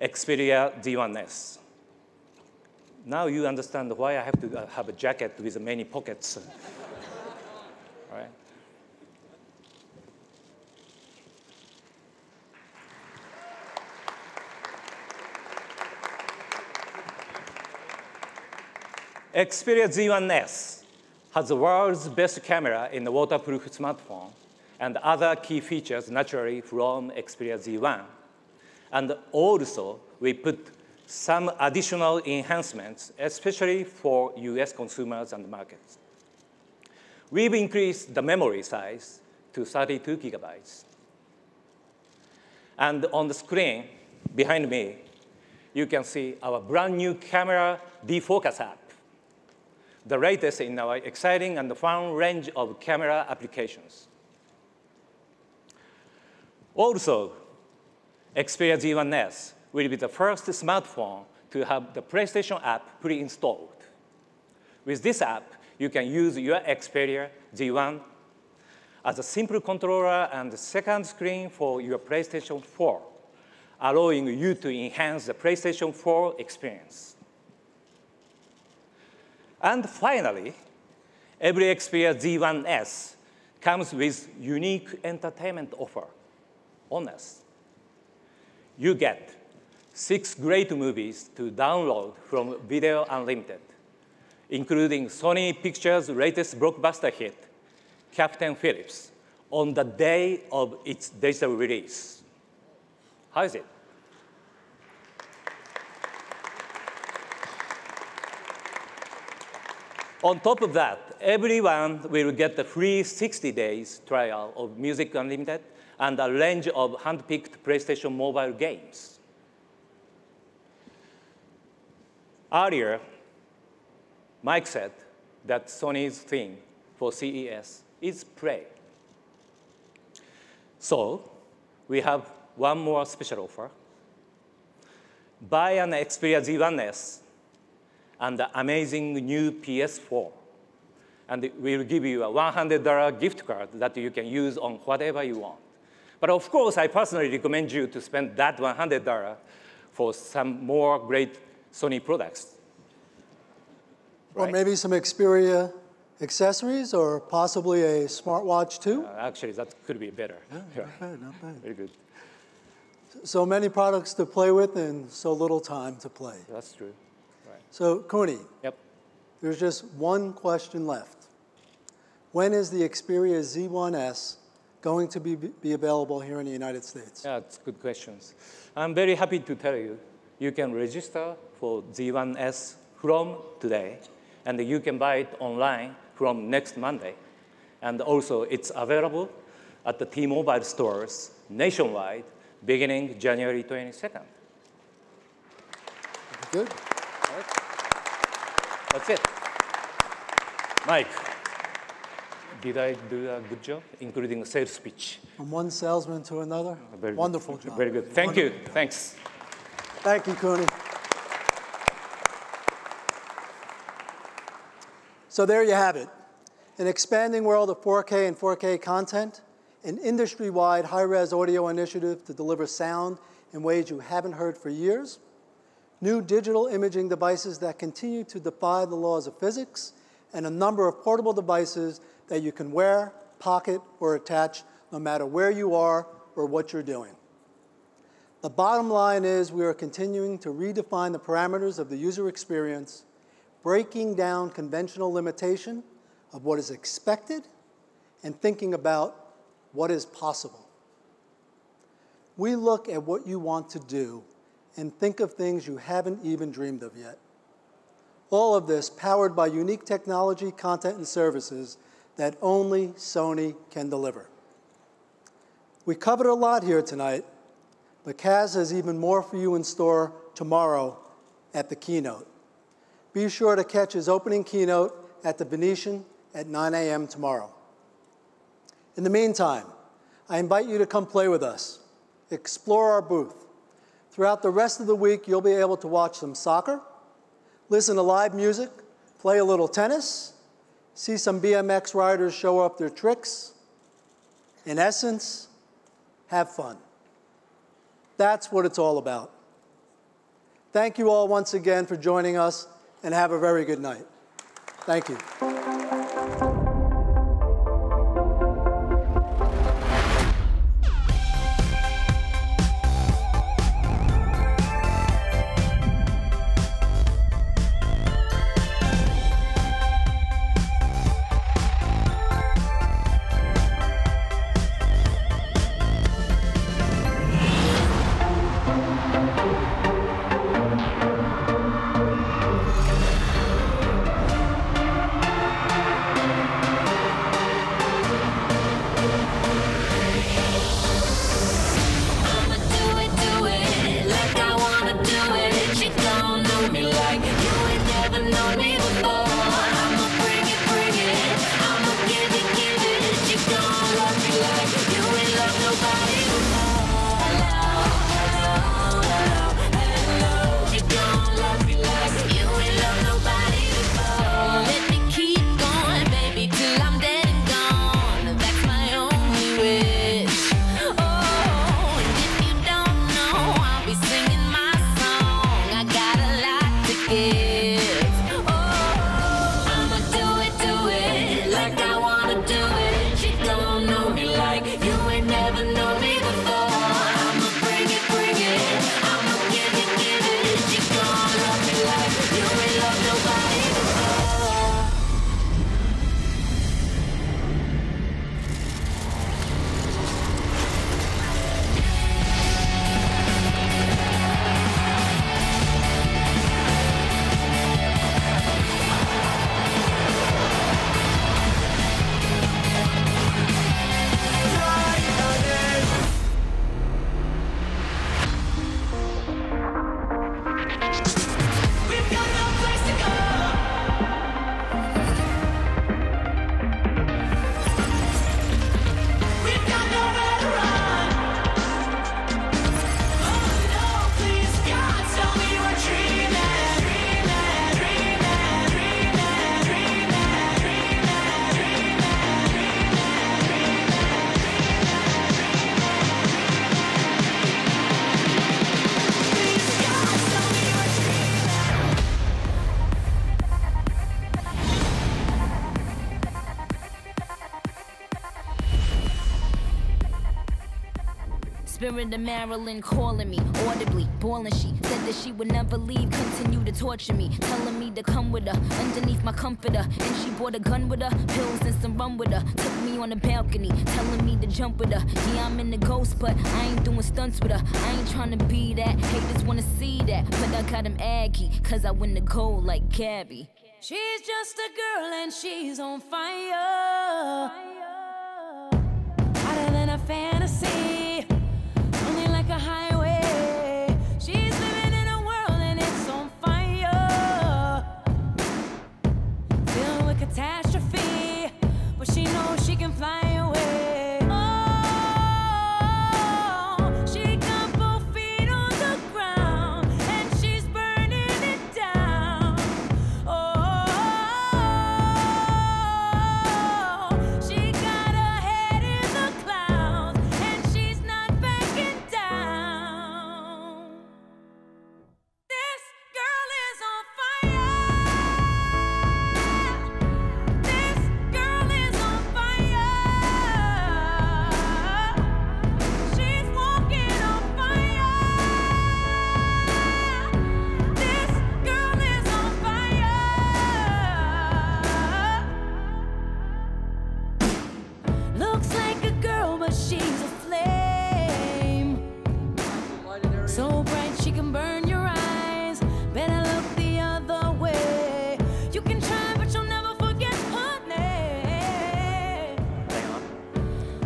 Xperia Z1S. Now you understand why I have to have a jacket with many pockets. All right? Xperia Z1S has the world's best camera in the waterproof smartphone and other key features naturally from Xperia Z1. And also, we put some additional enhancements, especially for US consumers and markets. We've increased the memory size to 32 gigabytes. And on the screen behind me, you can see our brand new camera defocus app, the latest in our exciting and fun range of camera applications. Also, Xperia Z1S will be the first smartphone to have the PlayStation app pre-installed. With this app, you can use your Xperia Z1 as a simple controller and the second screen for your PlayStation 4, allowing you to enhance the PlayStation 4 experience. And finally, every Xperia Z1S comes with unique entertainment offer on us. You get 6 great movies to download from Video Unlimited, including Sony Pictures' latest blockbuster hit, Captain Phillips, on the day of its digital release. How is it? On top of that, everyone will get a free 60 days trial of Music Unlimited and a range of hand-picked PlayStation mobile games. Earlier, Mike said that Sony's theme for CES is play. So we have one more special offer. buy an Xperia Z1S and the amazing new PS4. And we'll give you a $100 gift card that you can use on whatever you want. But of course, I personally recommend you to spend that $100 for some more great Sony products. Or maybe some Xperia accessories, or possibly a smartwatch too? Actually, that could be better. Yeah, not bad, not bad. Very good. So many products to play with and so little time to play. That's true. Right. So, Kuni, Yep. there's just one question left. When is the Xperia Z1S going to be available here in the United States? Yeah, it's good questions. I'm very happy to tell you, you can register for Z1S from today, and you can buy it online from next Monday. And also, it's available at the T-Mobile stores nationwide beginning January 22nd. Good. All right. That's it. Mike, did I do a good job, including a sales pitch? From one salesman to another? Very Wonderful good. job. Very good. Thank you. Thanks. Thank you, Kuni. So there you have it. An expanding world of 4K and 4K content, an industry-wide high-res audio initiative to deliver sound in ways you haven't heard for years, new digital imaging devices that continue to defy the laws of physics, and a number of portable devices that you can wear, pocket, or attach no matter where you are or what you're doing. The bottom line is we are continuing to redefine the parameters of the user experience, breaking down conventional limitation of what is expected and thinking about what is possible. We look at what you want to do and think of things you haven't even dreamed of yet. All of this powered by unique technology, content, and services that only Sony can deliver. We covered a lot here tonight, but Kaz has even more for you in store tomorrow at the keynote. Be sure to catch his opening keynote at the Venetian at 9 a.m. tomorrow. In the meantime, I invite you to come play with us, explore our booth. Throughout the rest of the week, you'll be able to watch some soccer, listen to live music, play a little tennis, see some BMX riders show off their tricks. In essence, have fun. That's what it's all about. Thank you all once again for joining us, and have a very good night. Thank you. Hello, hello, hello. spirit of Marilyn calling me audibly, bawling. She said that she would never leave, continue to torture me, telling me to come with her underneath my comforter. And she brought a gun with her, pills and some rum with her. Took me on the balcony, telling me to jump with her. Yeah, I'm in the ghost, but I ain't doing stunts with her. I ain't trying to be that, haters wanna see that. But I got him aggy, cause I win the gold like Gabby. She's just a girl and she's on fire. Hotter than a fantasy, only like a highway. She's living in a world and it's on fire, filled with catastrophe, but she knows she can fly away. Oh, she got both feet on the ground and she's burning it down. Oh, she got her head in the clouds and she's not backing down. This girl is on fire. This girl is on fire. She's walking on fire. This girl is on fire. Looks like a girl, but she's a flame. So bright she can burn your eyes. Better look the other way. You can try, but you'll never forget her name.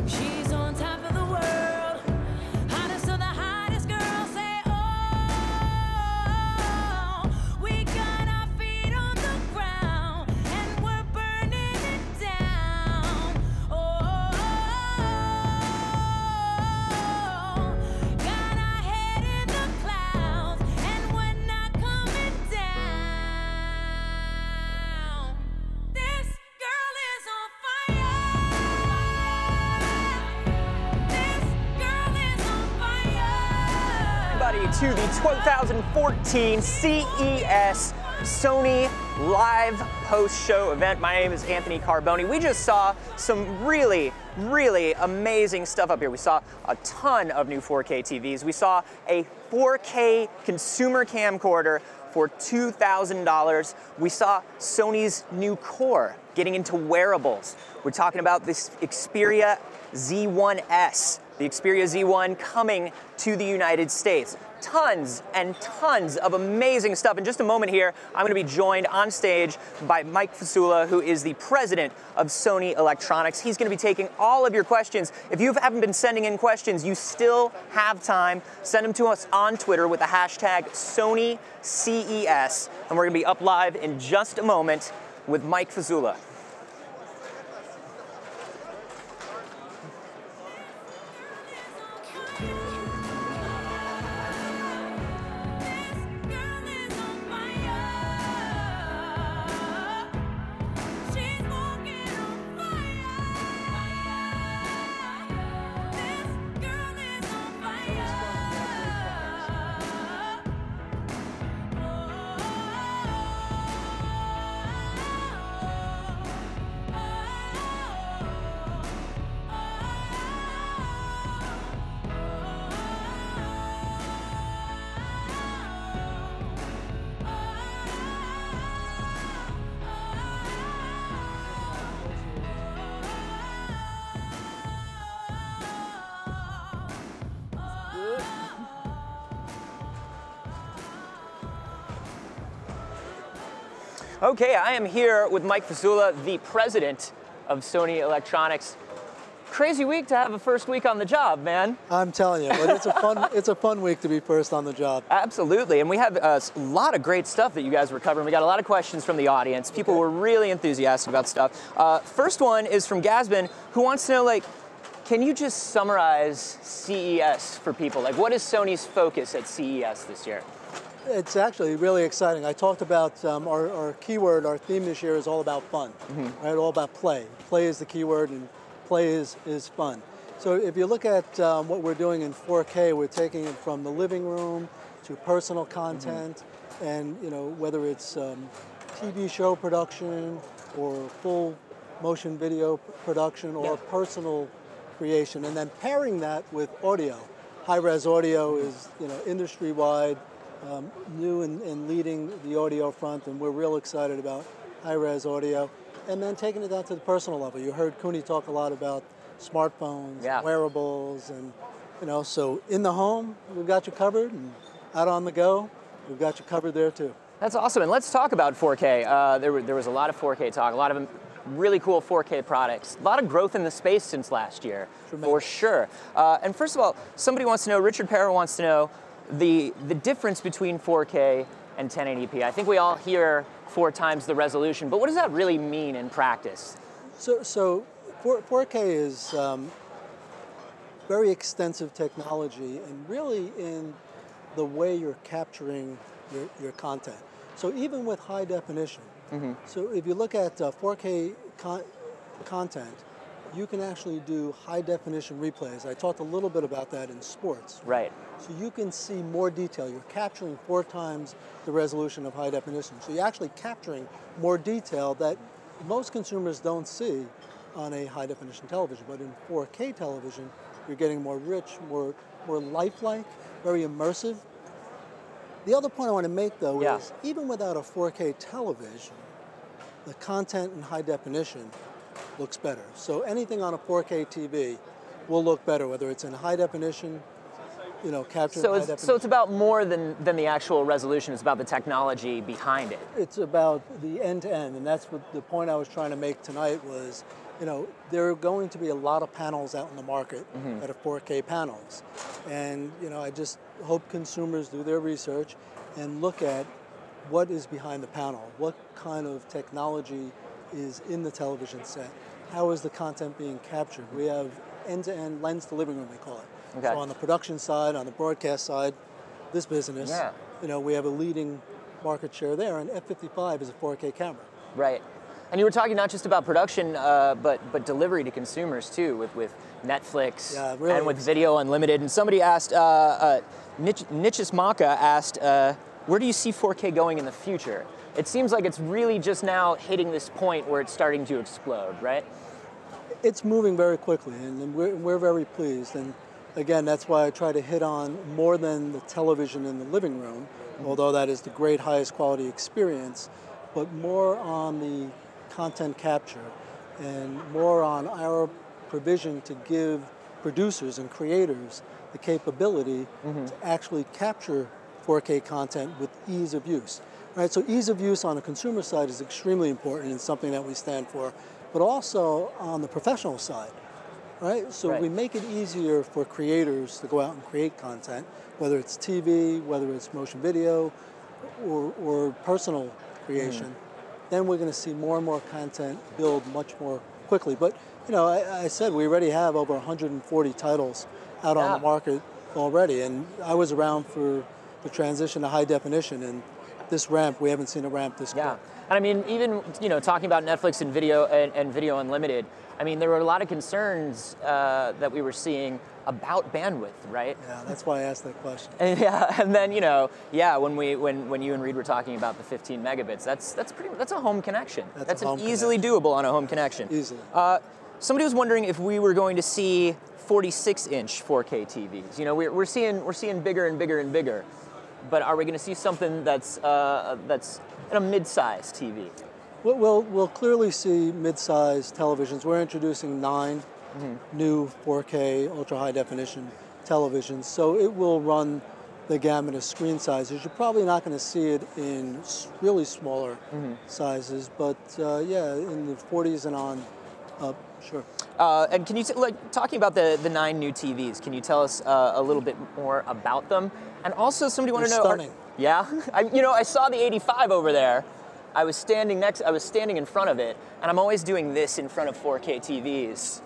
She's on top of the world, hottest of the hottest girls. Say, oh, we got our feet on the ground and we're burning it down. Oh, got our head in the clouds and we're not coming down. This girl is on fire. This girl is on fire. Everybody to the 2014 CES Sony live post-show event. My name is Anthony Carboni. We just saw some really amazing stuff up here. We saw a ton of new 4K TVs. We saw a 4K consumer camcorder for $2,000. We saw Sony's new core getting into wearables. We're talking about this Xperia Z1S, the Xperia Z1 coming to the United States. Tons and tons of amazing stuff. In just a moment here, I'm going to be joined on stage by Mike Fasula, who is the president of Sony Electronics. He's going to be taking all of your questions. If you haven't been sending in questions, you still have time. Send them to us on Twitter with the hashtag SonyCES. And we're going to be up live in just a moment with Mike Fasula. Okay, I am here with Mike Fasula, the president of Sony Electronics. Crazy week to have a first week on the job, man. I'm telling you, but it's a fun week to be first on the job. Absolutely, and we have a lot of great stuff that you guys were covering. We got a lot of questions from the audience. People were really enthusiastic about stuff. First one is from Gasbin, who wants to know, like, can you just summarize CES for people? Like, what is Sony's focus at CES this year? It's actually really exciting. I talked about our keyword, our theme this year is all about fun, right? All about play. Play is the keyword, and play is fun. So if you look at what we're doing in 4K, we're taking it from the living room to personal content, and whether it's TV show production or full motion video production or personal creation, and then pairing that with audio. high-res audio is, industry-wide, new and leading the audio front, and we're real excited about high-res audio. And then taking it down to the personal level. You heard Cooney talk a lot about smartphones, wearables, and so in the home, we've got you covered, and out on the go, we've got you covered there too. That's awesome, and let's talk about 4K. There was a lot of 4K talk, a lot of really cool 4K products. A lot of growth in the space since last year, for sure. And first of all, somebody wants to know, Richard Perra wants to know, the difference between 4K and 1080p. I think we all hear 4 times the resolution, but what does that really mean in practice? So 4K is very extensive technology, and really in the way you're capturing your content. So even with high definition, so if you look at 4K content, you can actually do high definition replays. I talked a little bit about that in sports. Right. So you can see more detail. You're capturing 4 times the resolution of high definition. So you're actually capturing more detail that most consumers don't see on a high definition television. But in 4K television, you're getting more rich, more lifelike, very immersive. The other point I want to make, though, is even without a 4K television, the content in high definition looks better. So anything on a 4K TV will look better, whether it's in high definition, captured in high definition. So it's about more than the actual resolution. It's about the technology behind it. It's about the end-to-end, and that's what the point I was trying to make tonight was, there are going to be a lot of panels out in the market that are 4K panels. And, I just hope consumers do their research and look at what is behind the panel, what kind of technology is in the television set, how is the content being captured. We have end-to-end lens to living room, we call it. Okay. So on the production side, on the broadcast side, this business, we have a leading market share there, and F55 is a 4K camera. Right. And you were talking not just about production, but delivery to consumers too, with Netflix and with Video Unlimited. And somebody asked, Nichis Maka asked, where do you see 4K going in the future? It seems like it's really just now hitting this point where it's starting to explode, right? It's moving very quickly, and we're very pleased. And again, that's why I try to hit on more than the television in the living room, although that is the great highest quality experience, but more on the content capture and more on our provision to give producers and creators the capability to actually capture 4K content with ease of use. Right, so ease of use on the consumer side is extremely important and something that we stand for, but also on the professional side, right? So we make it easier for creators to go out and create content, whether it's TV, whether it's motion video, or personal creation. Then we're going to see more and more content build much more quickly. But, I said we already have over 140 titles out on the market already, and I was around for the transition to high definition, and this ramp, we haven't seen a ramp this quick. And I mean, even talking about Netflix and Video Unlimited, I mean, there were a lot of concerns that we were seeing about bandwidth, right? Yeah, that's why I asked that question. And then when you and Reed were talking about the 15 megabits, that's a home connection. That's easily doable on a home connection. Easily. Somebody was wondering if we were going to see 46-inch 4K TVs. We're seeing bigger and bigger and bigger. But are we going to see something that's in a mid-size TV? We'll clearly see mid-size televisions. We're introducing 9 new 4K ultra-high definition televisions, so it will run the gamut of screen sizes. You're probably not going to see it in really smaller sizes, but in the 40s and on up, sure. And can you, talking about the 9 new TVs, can you tell us a little bit more about them? And also, somebody wanted to know. Stunning. I saw the 85 over there. I was standing in front of it, and I'm always doing this in front of 4K TVs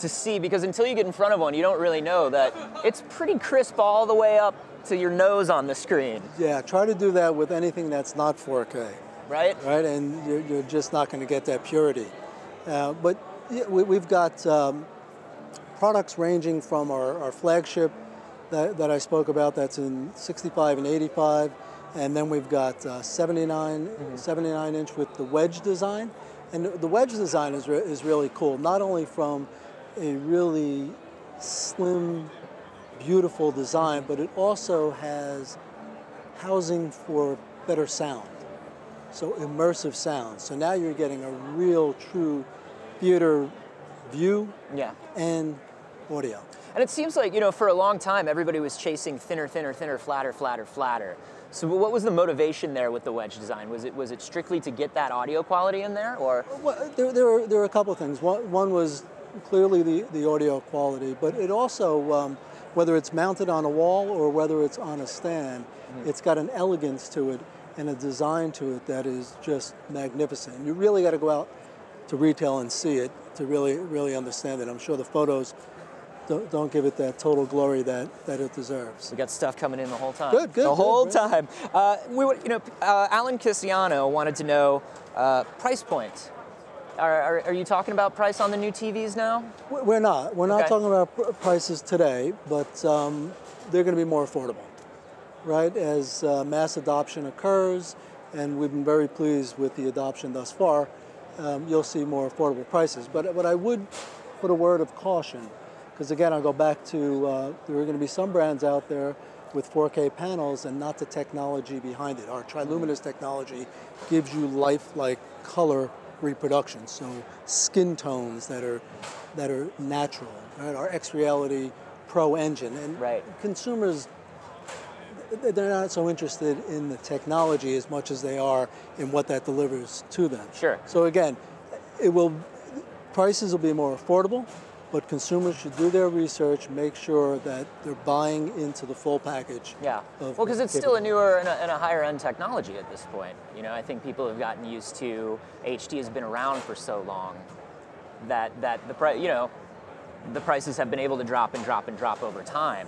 to see, because until you get in front of one, you don't really know that it's pretty crisp all the way up to your nose on the screen. Yeah, try to do that with anything that's not 4K. Right? Right, and you're just not going to get that purity. But we've got products ranging from our flagship that I spoke about, that's in 65 and 85, and then we've got 79-inch with the wedge design. And the wedge design is really cool, not only from a really slim beautiful design, but it also has housing for better sound. So immersive sound. So now you're getting a real, true theater view and audio. And it seems like, you know, for a long time, everybody was chasing thinner, thinner, thinner, flatter, flatter, flatter. So what was the motivation there with the wedge design? Was it strictly to get that audio quality in there, or? Well, there were a couple of things. One was clearly the audio quality, but it also, whether it's mounted on a wall or whether it's on a stand, it's got an elegance to it and a design to it that is just magnificent. You really got to go out to retail and see it to really understand it. I'm sure the photos don't give it that total glory that it deserves. We got stuff coming in the whole time. Good. The whole time. Alan Cassiano wanted to know price point. Are you talking about price on the new TVs now? We're not. We're not talking about prices today, but they're going to be more affordable, right? As mass adoption occurs, and we've been very pleased with the adoption thus far, you'll see more affordable prices. But I would put a word of caution, because again, I'll go back to there are going to be some brands out there with 4K panels and not the technology behind it. Our triluminous technology gives you lifelike color reproduction, so skin tones that are natural. Right? Our X-Reality Pro engine, and consumers, they're not so interested in the technology as much as they are in what that delivers to them. Sure. So again, prices will be more affordable, but consumers should do their research, make sure that they're buying into the full package. Yeah. Well, because it's still a newer and a higher end technology at this point. You know, I think people have gotten used to HD has been around for so long that the prices have been able to drop and drop and drop over time.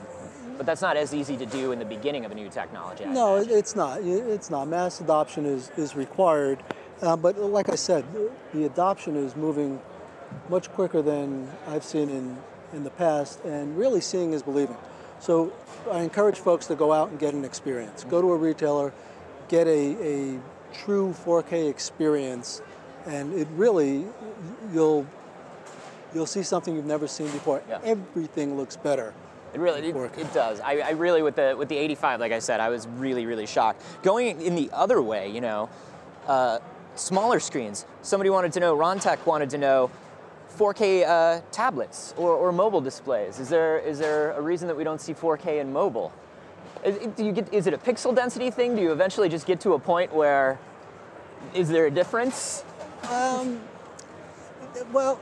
But that's not as easy to do in the beginning of a new technology. No, it's not. It's not. Mass adoption is required, but like I said, the adoption is moving much quicker than I've seen in the past, and really seeing is believing. So I encourage folks to go out and get an experience. Go to a retailer, get a true 4K experience, and it really, you'll see something you've never seen before. Yeah. Everything looks better. It really, it does. I really, with the 85, like I said, I was really shocked. Going in the other way, you know, smaller screens. Somebody wanted to know, Ron Tech wanted to know, 4K tablets or mobile displays. Is there a reason that we don't see 4K in mobile? Is it a pixel density thing? Do you eventually just get to a point where, is there a difference? Well,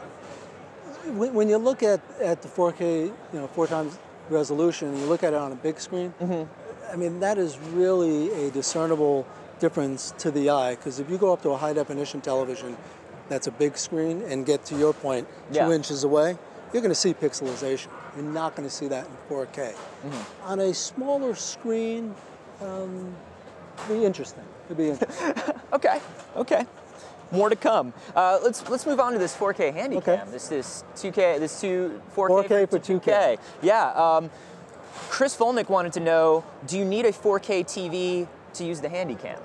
when you look at the 4K, you know, 4 times resolution, and you look at it on a big screen, I mean, that is really a discernible difference to the eye, because if you go up to a high definition television that's a big screen and get to your point 2 inches away, you're going to see pixelization. You're not going to see that in 4K. On a smaller screen, it'd be interesting. Okay. More to come. Let's move on to this 4K handy cam. This 4K for 2K. Yeah. Chris Volnick wanted to know, do you need a 4K TV to use the handy cam?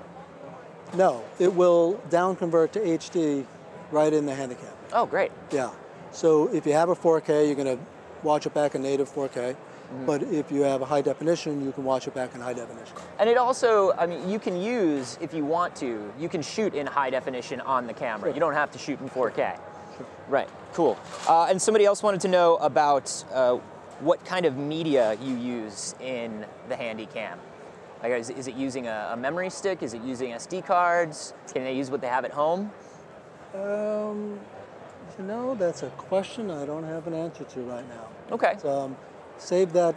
No, it will down convert to HD right in the handy cam. Oh, great. Yeah. So if you have a 4K, you're going to watch it back in native 4K. But if you have a high definition, you can watch it back in high definition. And it also, I mean, you can use, if you want to, you can shoot in high definition on the camera. You don't have to shoot in 4K. Right, cool. And somebody else wanted to know about what kind of media you use in the handy cam. Like, is it using a memory stick? Is it using SD cards? Can they use what they have at home? You know, that's a question I don't have an answer to right now. Okay. So, save that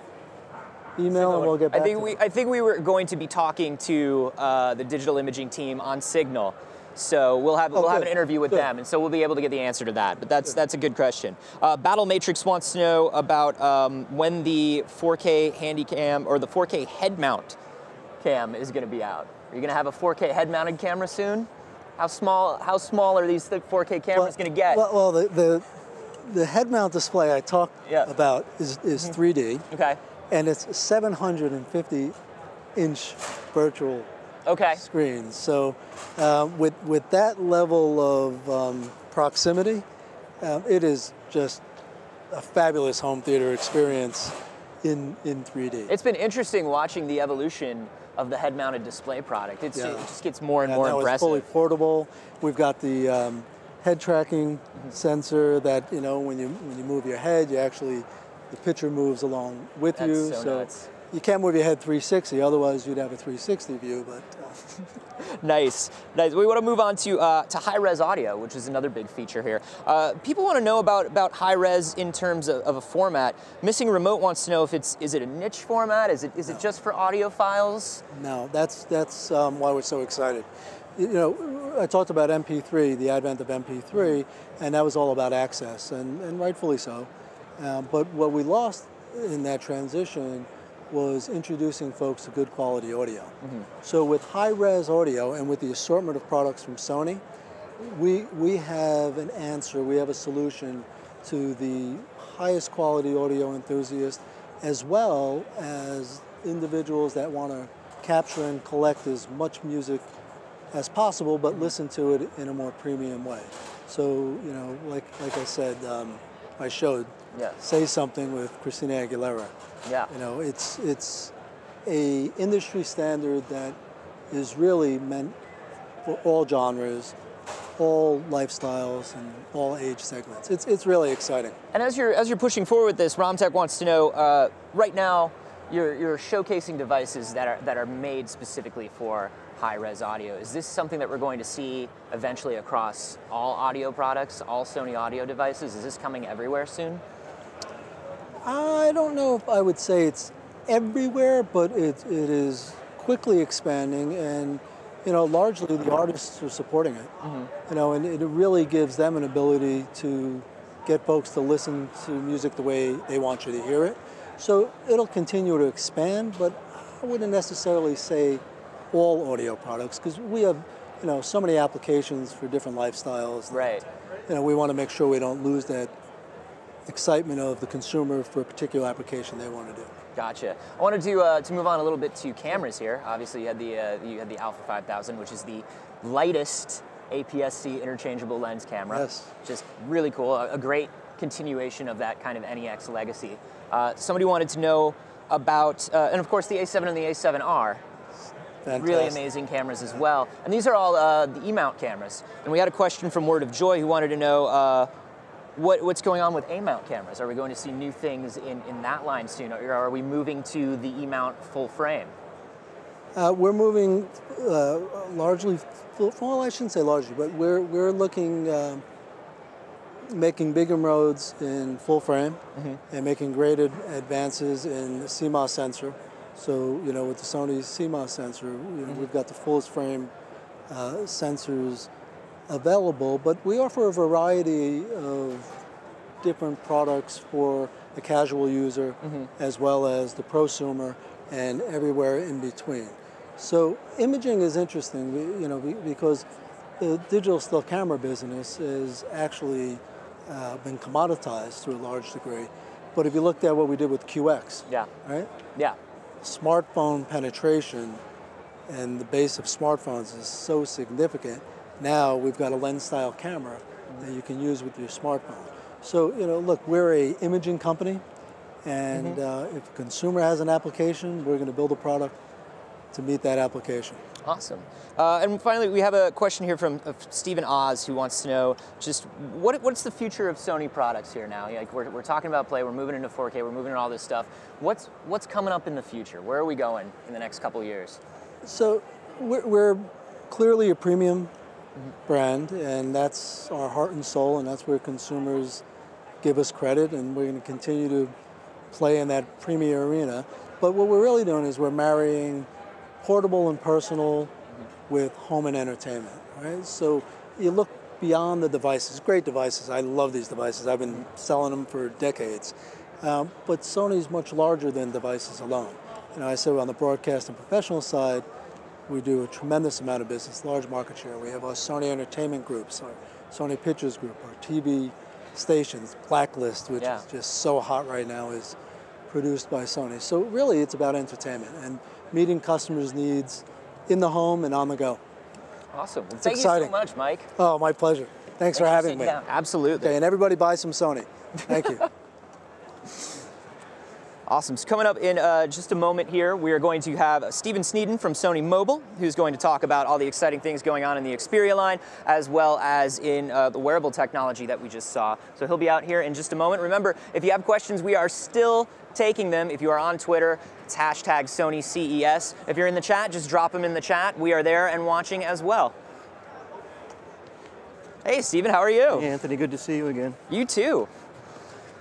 email and we'll get back to it. I think we were going to be talking to the digital imaging team on Signal. So we'll have an interview with them, and so we'll be able to get the answer to that. But that's a good question. Battle Matrix wants to know about when the 4K handy cam or the 4K head mount cam is going to be out. Are you going to have a 4K head mounted camera soon? How small are these 4K cameras going to get? Well, the head mount display I talked about is 3D. Okay. And it's 750-inch virtual screens. So with that level of proximity, it is just a fabulous home theater experience. in 3D. It's been interesting watching the evolution of the head-mounted display product. It just gets more and more that impressive. Was fully portable. We've got the head tracking sensor that, you know, when you move your head, the picture moves along with you. That's so nuts. You can't move your head 360, otherwise you'd have a 360 view. But Nice. We want to move on to high-res audio, which is another big feature here. People want to know about high-res in terms of a format. Missing Remote wants to know if is it a niche format? Is it just for audiophiles? No, that's why we're so excited. You know, I talked about MP3, the advent of MP3, and that was all about access, and rightfully so. But what we lost in that transition was introducing folks to good quality audio. So with high-res audio and with the assortment of products from Sony, we have an answer, we have a solution to the highest quality audio enthusiast, as well as individuals that want to capture and collect as much music as possible, but listen to it in a more premium way. So, you know, like I said, I showed Say Something with Christina Aguilera. Yeah. You know, it's a industry standard that is really meant for all genres, all lifestyles, and all age segments. It's really exciting. And as you're pushing forward with this, Romtech wants to know, right now, you're showcasing devices that are made specifically for high-res audio. Is this something that we're going to see eventually across all audio products, all Sony audio devices? Is this coming everywhere soon? I don't know if I would say it's everywhere, but it is quickly expanding, and you know, largely the artists are supporting it. You know, and it really gives them an ability to get folks to listen to music the way they want you to hear it. So it'll continue to expand, but I wouldn't necessarily say all audio products, because we have, you know, so many applications for different lifestyles. Right. You know, we want to make sure we don't lose that excitement of the consumer for a particular application they want to do. Gotcha. I wanted to move on a little bit to cameras here. Obviously, you had the Alpha 5000, which is the lightest APS-C interchangeable lens camera. Yes. Just really cool. A great continuation of that kind of NEX legacy. Somebody wanted to know about, and of course, the A7 and the A7R. Fantastic. Really amazing cameras as well. And these are all the E-mount cameras. And we had a question from Word of Joy who wanted to know what's going on with A-mount cameras. Are we going to see new things in that line soon, or are we moving to the E-mount full frame? We're moving largely, well, I shouldn't say largely, but we're looking, making big inroads in full frame and making great advances in the CMOS sensor. So, you know, with the Sony CMOS sensor, you know, we've got the fullest frame sensors available, but we offer a variety of different products for the casual user as well as the prosumer and everywhere in between. So imaging is interesting, you know, because the digital still camera business is actually been commoditized to a large degree. But if you looked at what we did with QX, right? Yeah. Smartphone penetration and the base of smartphones is so significant. Now we've got a lens-style camera that you can use with your smartphone. So, you know, look, we're an imaging company, and if a consumer has an application, we're going to build a product to meet that application. Awesome. And finally, we have a question here from Stephen Oz, who wants to know just what's the future of Sony products here now? Like we're talking about Play, we're moving into 4K, we're moving into all this stuff. What's coming up in the future? Where are we going in the next couple of years? So we're clearly a premium brand, and that's our heart and soul, and that's where consumers give us credit, and we're going to continue to play in that premier arena. But what we're really doing is we're marrying portable and personal with home and entertainment, right? So you look beyond the devices, great devices. I love these devices. I've been selling them for decades. But Sony's much larger than devices alone. You know, I said on the broadcast and professional side, we do a tremendous amount of business, large market share. We have our Sony Entertainment Groups, our Sony Pictures Group, our TV stations, Blacklist, which is just so hot right now, is produced by Sony. So really it's about entertainment and meeting customers' needs in the home and on the go. Awesome. It's Thank exciting. you so much, Mike. Oh, my pleasure. Thanks for having me. Down. Absolutely. Okay, and everybody buy some Sony. Thank you. Awesome. So coming up in just a moment here, we are going to have Stephen Sneeden from Sony Mobile, who's going to talk about all the exciting things going on in the Xperia line, as well as in the wearable technology that we just saw. So he'll be out here in just a moment. Remember, if you have questions, we are still taking them. If you are on Twitter, it's hashtag Sony CES. If you're in the chat, just drop them in the chat. We are there and watching as well. Hey, Stephen, how are you? Hey, Anthony, good to see you again. You too.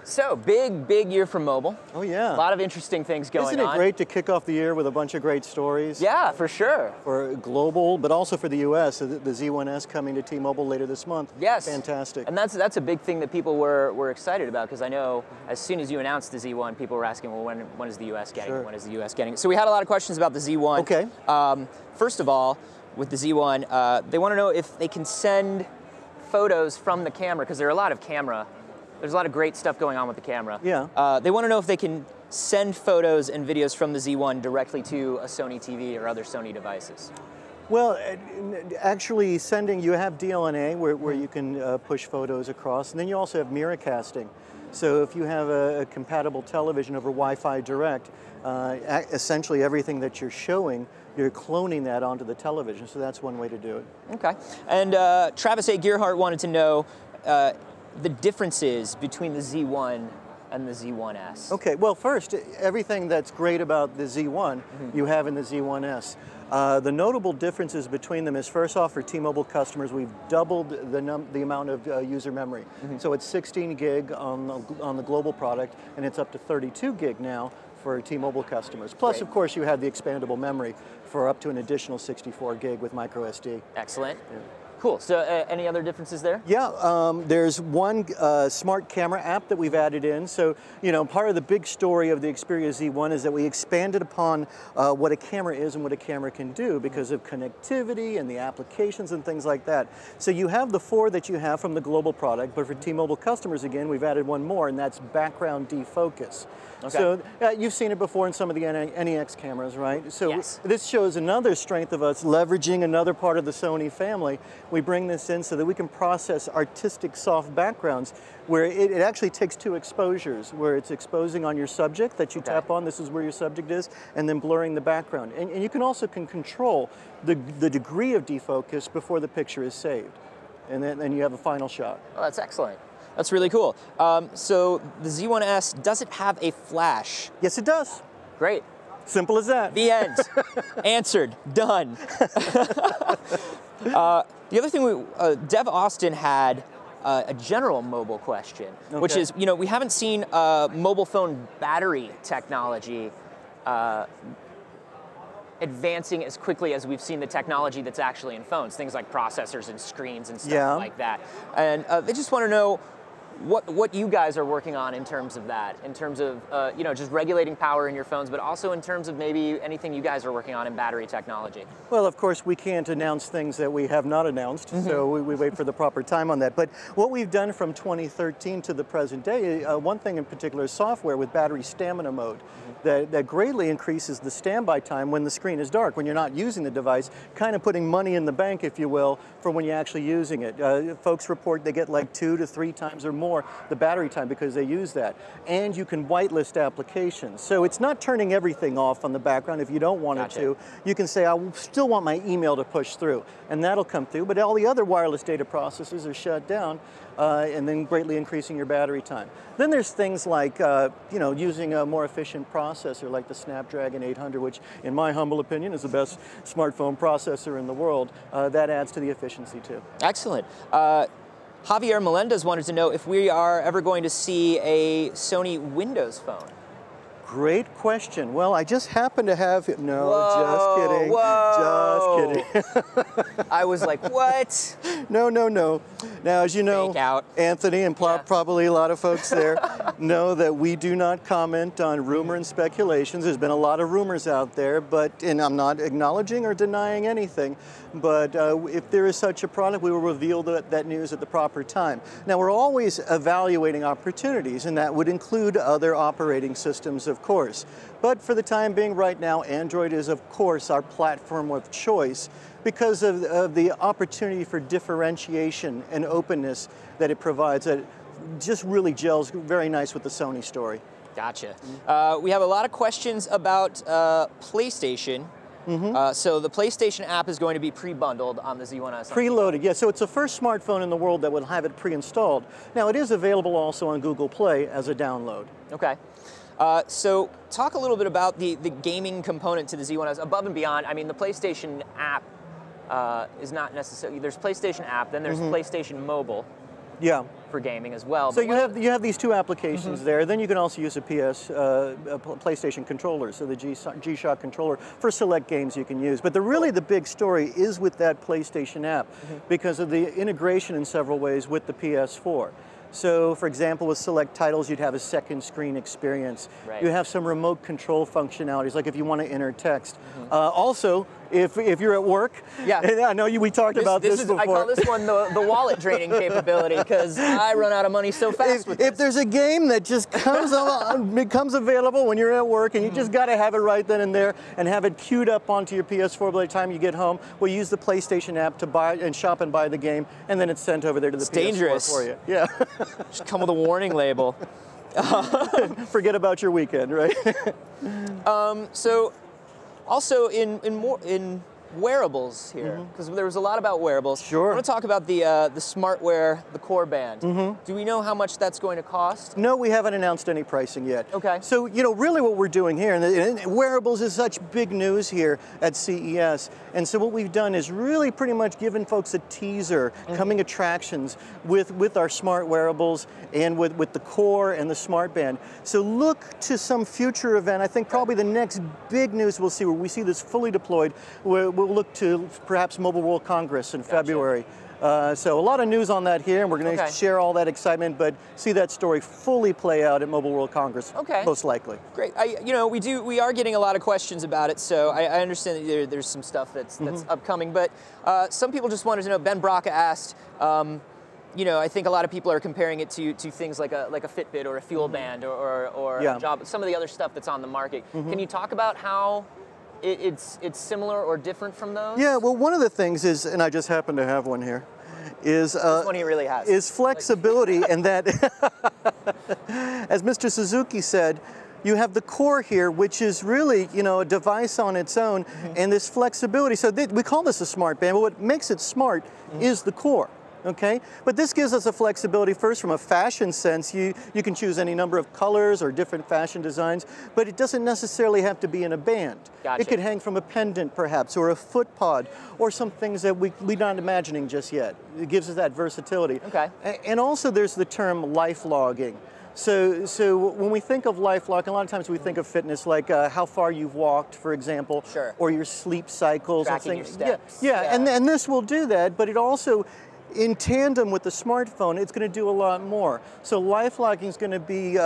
So, big year for mobile. Oh, yeah. A lot of interesting things going on. Isn't it great to kick off the year with a bunch of great stories? Yeah, for sure. For global, but also for the US, the Z1S coming to T-Mobile later this month. Yes. Fantastic. And that's a big thing that people were excited about, because I know as soon as you announced the Z1, people were asking, well, when is the US getting it? When is the US getting it? So we had a lot of questions about the Z1. Okay. First of all, with the Z1, they want to know if they can send photos from the camera, because there are a lot of there's a lot of great stuff going on with the camera. Yeah. They want to know if they can send photos and videos from the Z1 directly to a Sony TV or other Sony devices. Well, actually sending, you have DLNA where you can push photos across, and then you also have mirror casting. So if you have a compatible television over Wi-Fi Direct, essentially everything that you're showing, you're cloning that onto the television, so that's one way to do it. Okay. And Travis A. Gearhart wanted to know the differences between the Z1 and the Z1S. Okay, well first, everything that's great about the Z1, you have in the Z1S. The notable differences between them is, first off, for T-Mobile customers, we've doubled the amount of user memory. So it's 16 gig on the global product, and it's up to 32 gig now for T-Mobile customers. Plus, of course, you have the expandable memory for up to an additional 64 gig with micro SD. Excellent. Yeah. Cool. So any other differences there? Yeah, there's one smart camera app that we've added in. So, you know, part of the big story of the Xperia Z1 is that we expanded upon what a camera is and what a camera can do because of connectivity and the applications and things like that. So you have the 4 that you have from the global product, but for T-Mobile customers, again, we've added one more, and that's background defocus. Okay. So you've seen it before in some of the NEX cameras, right? So yes. This shows another strength of us leveraging another part of the Sony family. We bring this in so that we can process artistic soft backgrounds where it actually takes 2 exposures, where it's exposing on your subject that you tap on, this is where your subject is, and then blurring the background. And you can also control the degree of defocus before the picture is saved. And then you have a final shot. Oh, that's excellent. That's really cool. So the Z1S, does it have a flash? Yes, it does. Great. Simple as that. The end. Answered. Done. The other thing, Dev Austin had a general mobile question, which is, you know, we haven't seen mobile phone battery technology advancing as quickly as we've seen the technology that's actually in phones, things like processors and screens and stuff like that. And they just want to know what you guys are working on in terms of that, in terms of you know, just regulating power in your phones, but also in terms of maybe anything you guys are working on in battery technology. Well, of course, we can't announce things that we have not announced, so we wait for the proper time on that. But what we've done from 2013 to the present day, one thing in particular is software with battery stamina mode that greatly increases the standby time when the screen is dark, when you're not using the device, kind of putting money in the bank, if you will, for when you're actually using it. Folks report they get like 2 to 3 times or more the battery time because they use that. And you can whitelist applications. So it's not turning everything off on the background if you don't want it to. You can say, I still want my email to push through, and that'll come through, but all the other wireless data processes are shut down, and then greatly increasing your battery time. Then there's things like, you know, using a more efficient processor like the Snapdragon 800, which in my humble opinion is the best smartphone processor in the world. That adds to the efficiency too. Excellent. Javier Melendez wanted to know if we are ever going to see a Sony Windows phone. Great question. Well, I just happen to have it. No, just kidding. Just kidding. I was like, what? No. Now, as you know, Anthony and probably a lot of folks there know that we do not comment on rumor and speculations. There's been a lot of rumors out there, and I'm not acknowledging or denying anything, but if there is such a product, we will reveal that news at the proper time. Now, we're always evaluating opportunities, and that would include other operating systems, of course. But for the time being right now, Android is, of course, our platform of choice because of the opportunity for differentiation and openness that it provides. That just really gels very nice with the Sony story. Gotcha. We have a lot of questions about PlayStation. So the PlayStation app is going to be pre-bundled on the Z1S. Preloaded, yeah. So it's the first smartphone in the world that will have it pre-installed. Now it is available also on Google Play as a download. Okay. So talk a little bit about the gaming component to the Z1S above and beyond. I mean, the PlayStation app is not necessarily, there's PlayStation app, then there's PlayStation Mobile. Yeah. For gaming as well. So you have these two applications there. Then you can also use a PlayStation controller, so the G-Shock controller for select games you can use. But really the big story is with that PlayStation app because of the integration in several ways with the PS4. So, for example, with select titles, you'd have a second screen experience. Right. You have some remote control functionalities, like if you want to enter text. Also, if you're at work, and I know we talked about this before. I call this one the wallet draining capability because I run out of money so fast with this. If there's a game that just becomes available when you're at work and you just got to have it right then and there and have it queued up onto your PS4 by the time you get home, we'll use the PlayStation app to buy and shop and buy the game, and then it's sent over there to the PS4 dangerous for you. Yeah. Just come with a warning label. Forget about your weekend, right? So, also in wearables here, because there was a lot about wearables. Sure. I want to talk about the smartwear, the Core Band. Do we know how much that's going to cost? No, we haven't announced any pricing yet. Okay. So, really what we're doing here, and wearables is such big news here at CES, and so what we've done is really pretty much given folks a teaser, coming attractions with our smart wearables and with the Core and the Smart Band. So look to some future event. I think probably the next big news we'll see, where we see this fully deployed, we'll look to perhaps Mobile World Congress in February. So a lot of news on that here, and we're going to share all that excitement, but see that story fully play out at Mobile World Congress, most likely. Great. We are getting a lot of questions about it, so I understand that there's some stuff that's upcoming, but some people just wanted to know. Ben Braca asked, I think a lot of people are comparing it to things like a Fitbit or a Fuel Band or a Job, some of the other stuff that's on the market. Can you talk about how it's similar or different from those? Yeah, well, one of the things is, and I just happen to have one here, is this one he really has. Is flexibility, and that, as Mr. Suzuki said, you have the Core here, which is really, a device on its own, and this flexibility. So we call this a smart band, but what makes it smart is the Core. Okay, but this gives us a flexibility first from a fashion sense. You can choose any number of colors or different fashion designs, but it doesn't necessarily have to be in a band. Gotcha. It could hang from a pendant perhaps, or a foot pod, or some things that we're not imagining just yet. It gives us that versatility. Okay. And also there's the term life logging. So when we think of life logging, a lot of times we think of fitness like how far you've walked, for example, or your sleep cycles. Tracking and things. your steps. Yeah. And this will do that, but it also, in tandem with the smartphone, it's going to do a lot more. So life logging is going to be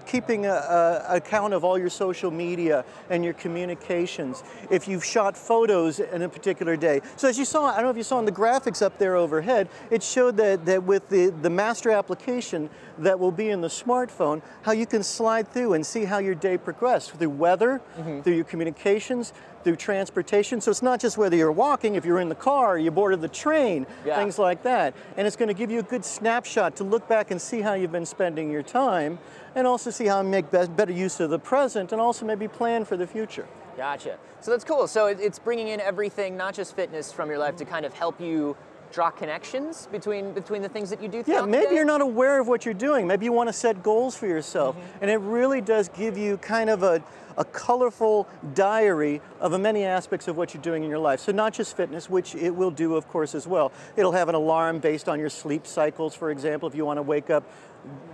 keeping account of all your social media and your communications. If you've shot photos in a particular day. So as you saw, I don't know if you saw in the graphics up there overhead, it showed that with the master application that will be in the smartphone, how you can slide through and see how your day progressed through weather, through your communications, through transportation. So it's not just whether you're walking, if you're in the car, you boarded the train, things like that. And it's going to give you a good snapshot to look back and see how you've been spending your time, and also see how to make better use of the present, and also maybe plan for the future. Gotcha. So that's cool. So it's bringing in everything, not just fitness from your life, to kind of help you draw connections between the things that you do throughout the day? Maybe you're not aware of what you're doing. Maybe you want to set goals for yourself. And it really does give you kind of a colorful diary of many aspects of what you're doing in your life. So not just fitness, which it will do, of course, as well. It'll have an alarm based on your sleep cycles, for example, if you want to wake up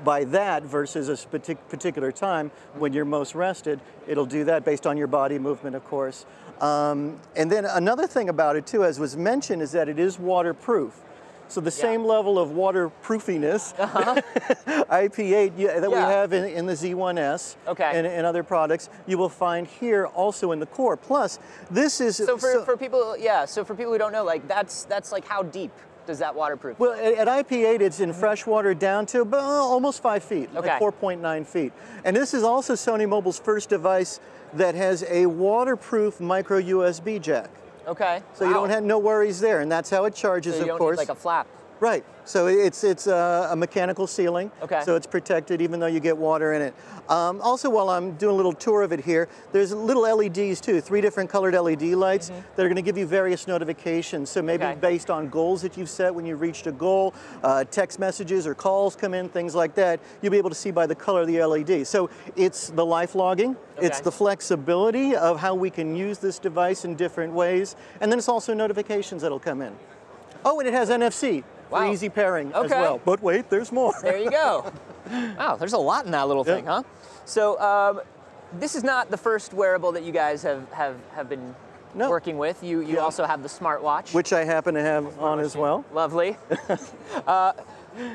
by that versus a particular time when you're most rested. It'll do that based on your body movement, of course. And then another thing about it, too, as was mentioned, is that it is waterproof. So the same level of waterproofiness, IP8, that we have in the Z1S and other products, you will find here also in the Core. Plus, this is... So for people, so for people who don't know, like that's like how deep does that waterproof? Well, at IP8, it's in fresh water down to almost 5 feet, like 4.9 feet. And this is also Sony Mobile's first device that has a waterproof micro USB jack. Okay. So you don't have no worries there, and that's how it charges, so you of course. Need like a flap. Right. So it's a mechanical sealing. Okay. So it's protected even though you get water in it. Also, while I'm doing a little tour of it here, there's little LEDs too, 3 different colored LED lights that are going to give you various notifications. So maybe based on goals that you've set when you reached a goal, text messages or calls come in, things like that, you'll be able to see by the color of the LED. So it's the life logging, it's the flexibility of how we can use this device in different ways, and then it's also notifications that'll come in. Oh, and it has NFC. For easy pairing as well. But wait, there's more. There you go. Wow, there's a lot in that little thing, huh? So this is not the first wearable that you guys have been working with. You also have the smartwatch. Which I happen to have on as well. Lovely.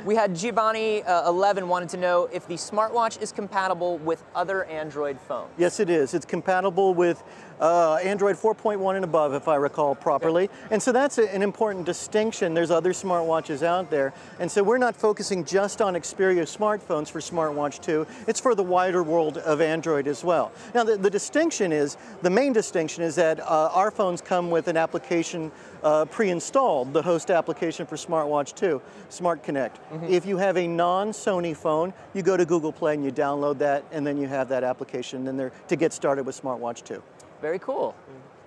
We had Giovanni 11 wanted to know if the smartwatch is compatible with other Android phones. Yes, it is. It's compatible with Android 4.1 and above, if I recall properly. And so that's an important distinction. There's other smartwatches out there. And so we're not focusing just on Xperia smartphones for Smartwatch 2. It's for the wider world of Android as well. Now, the distinction is, the main distinction is that our phones come with an application pre-installed, the host application for Smartwatch 2, Smart Connect. If you have a non-Sony phone, you go to Google Play and you download that, and then you have that application in there to get started with Smartwatch 2. Very cool.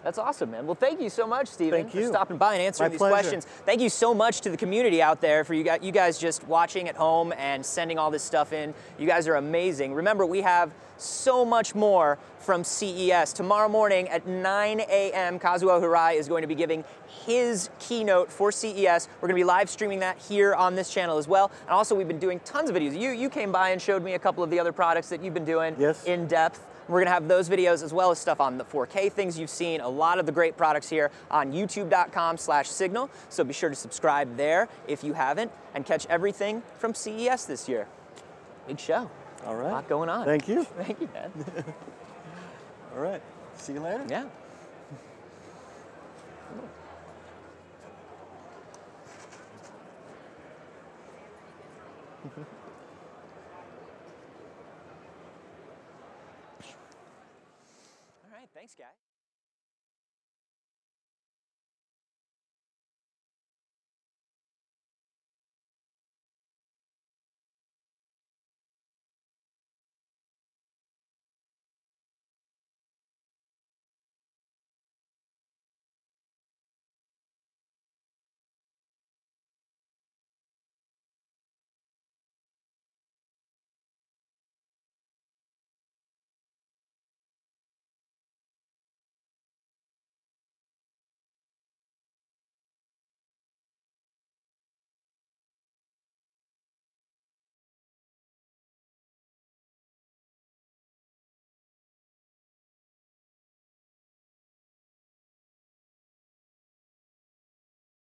That's awesome, man. Well, thank you so much, Stephen, for you. stopping by and answering these pleasure. questions. Thank you so much to the community out there for you guys just watching at home and sending all this stuff in. You guys are amazing. Remember, we have so much more from CES. Tomorrow morning at 9 a.m., Kazuo Hirai is going to be giving his keynote for CES. We're going to be live streaming that here on this channel as well. And also, we've been doing tons of videos. You came by and showed me a couple of the other products that you've been doing in depth. We're gonna have those videos as well as stuff on the 4K things you've seen, a lot of the great products here on youtube.com/signal. So be sure to subscribe there if you haven't and catch everything from CES this year. Big show. All right. A lot going on. Thank you. Thank you, man. All right. See you later. Yeah. All right, thanks, guys.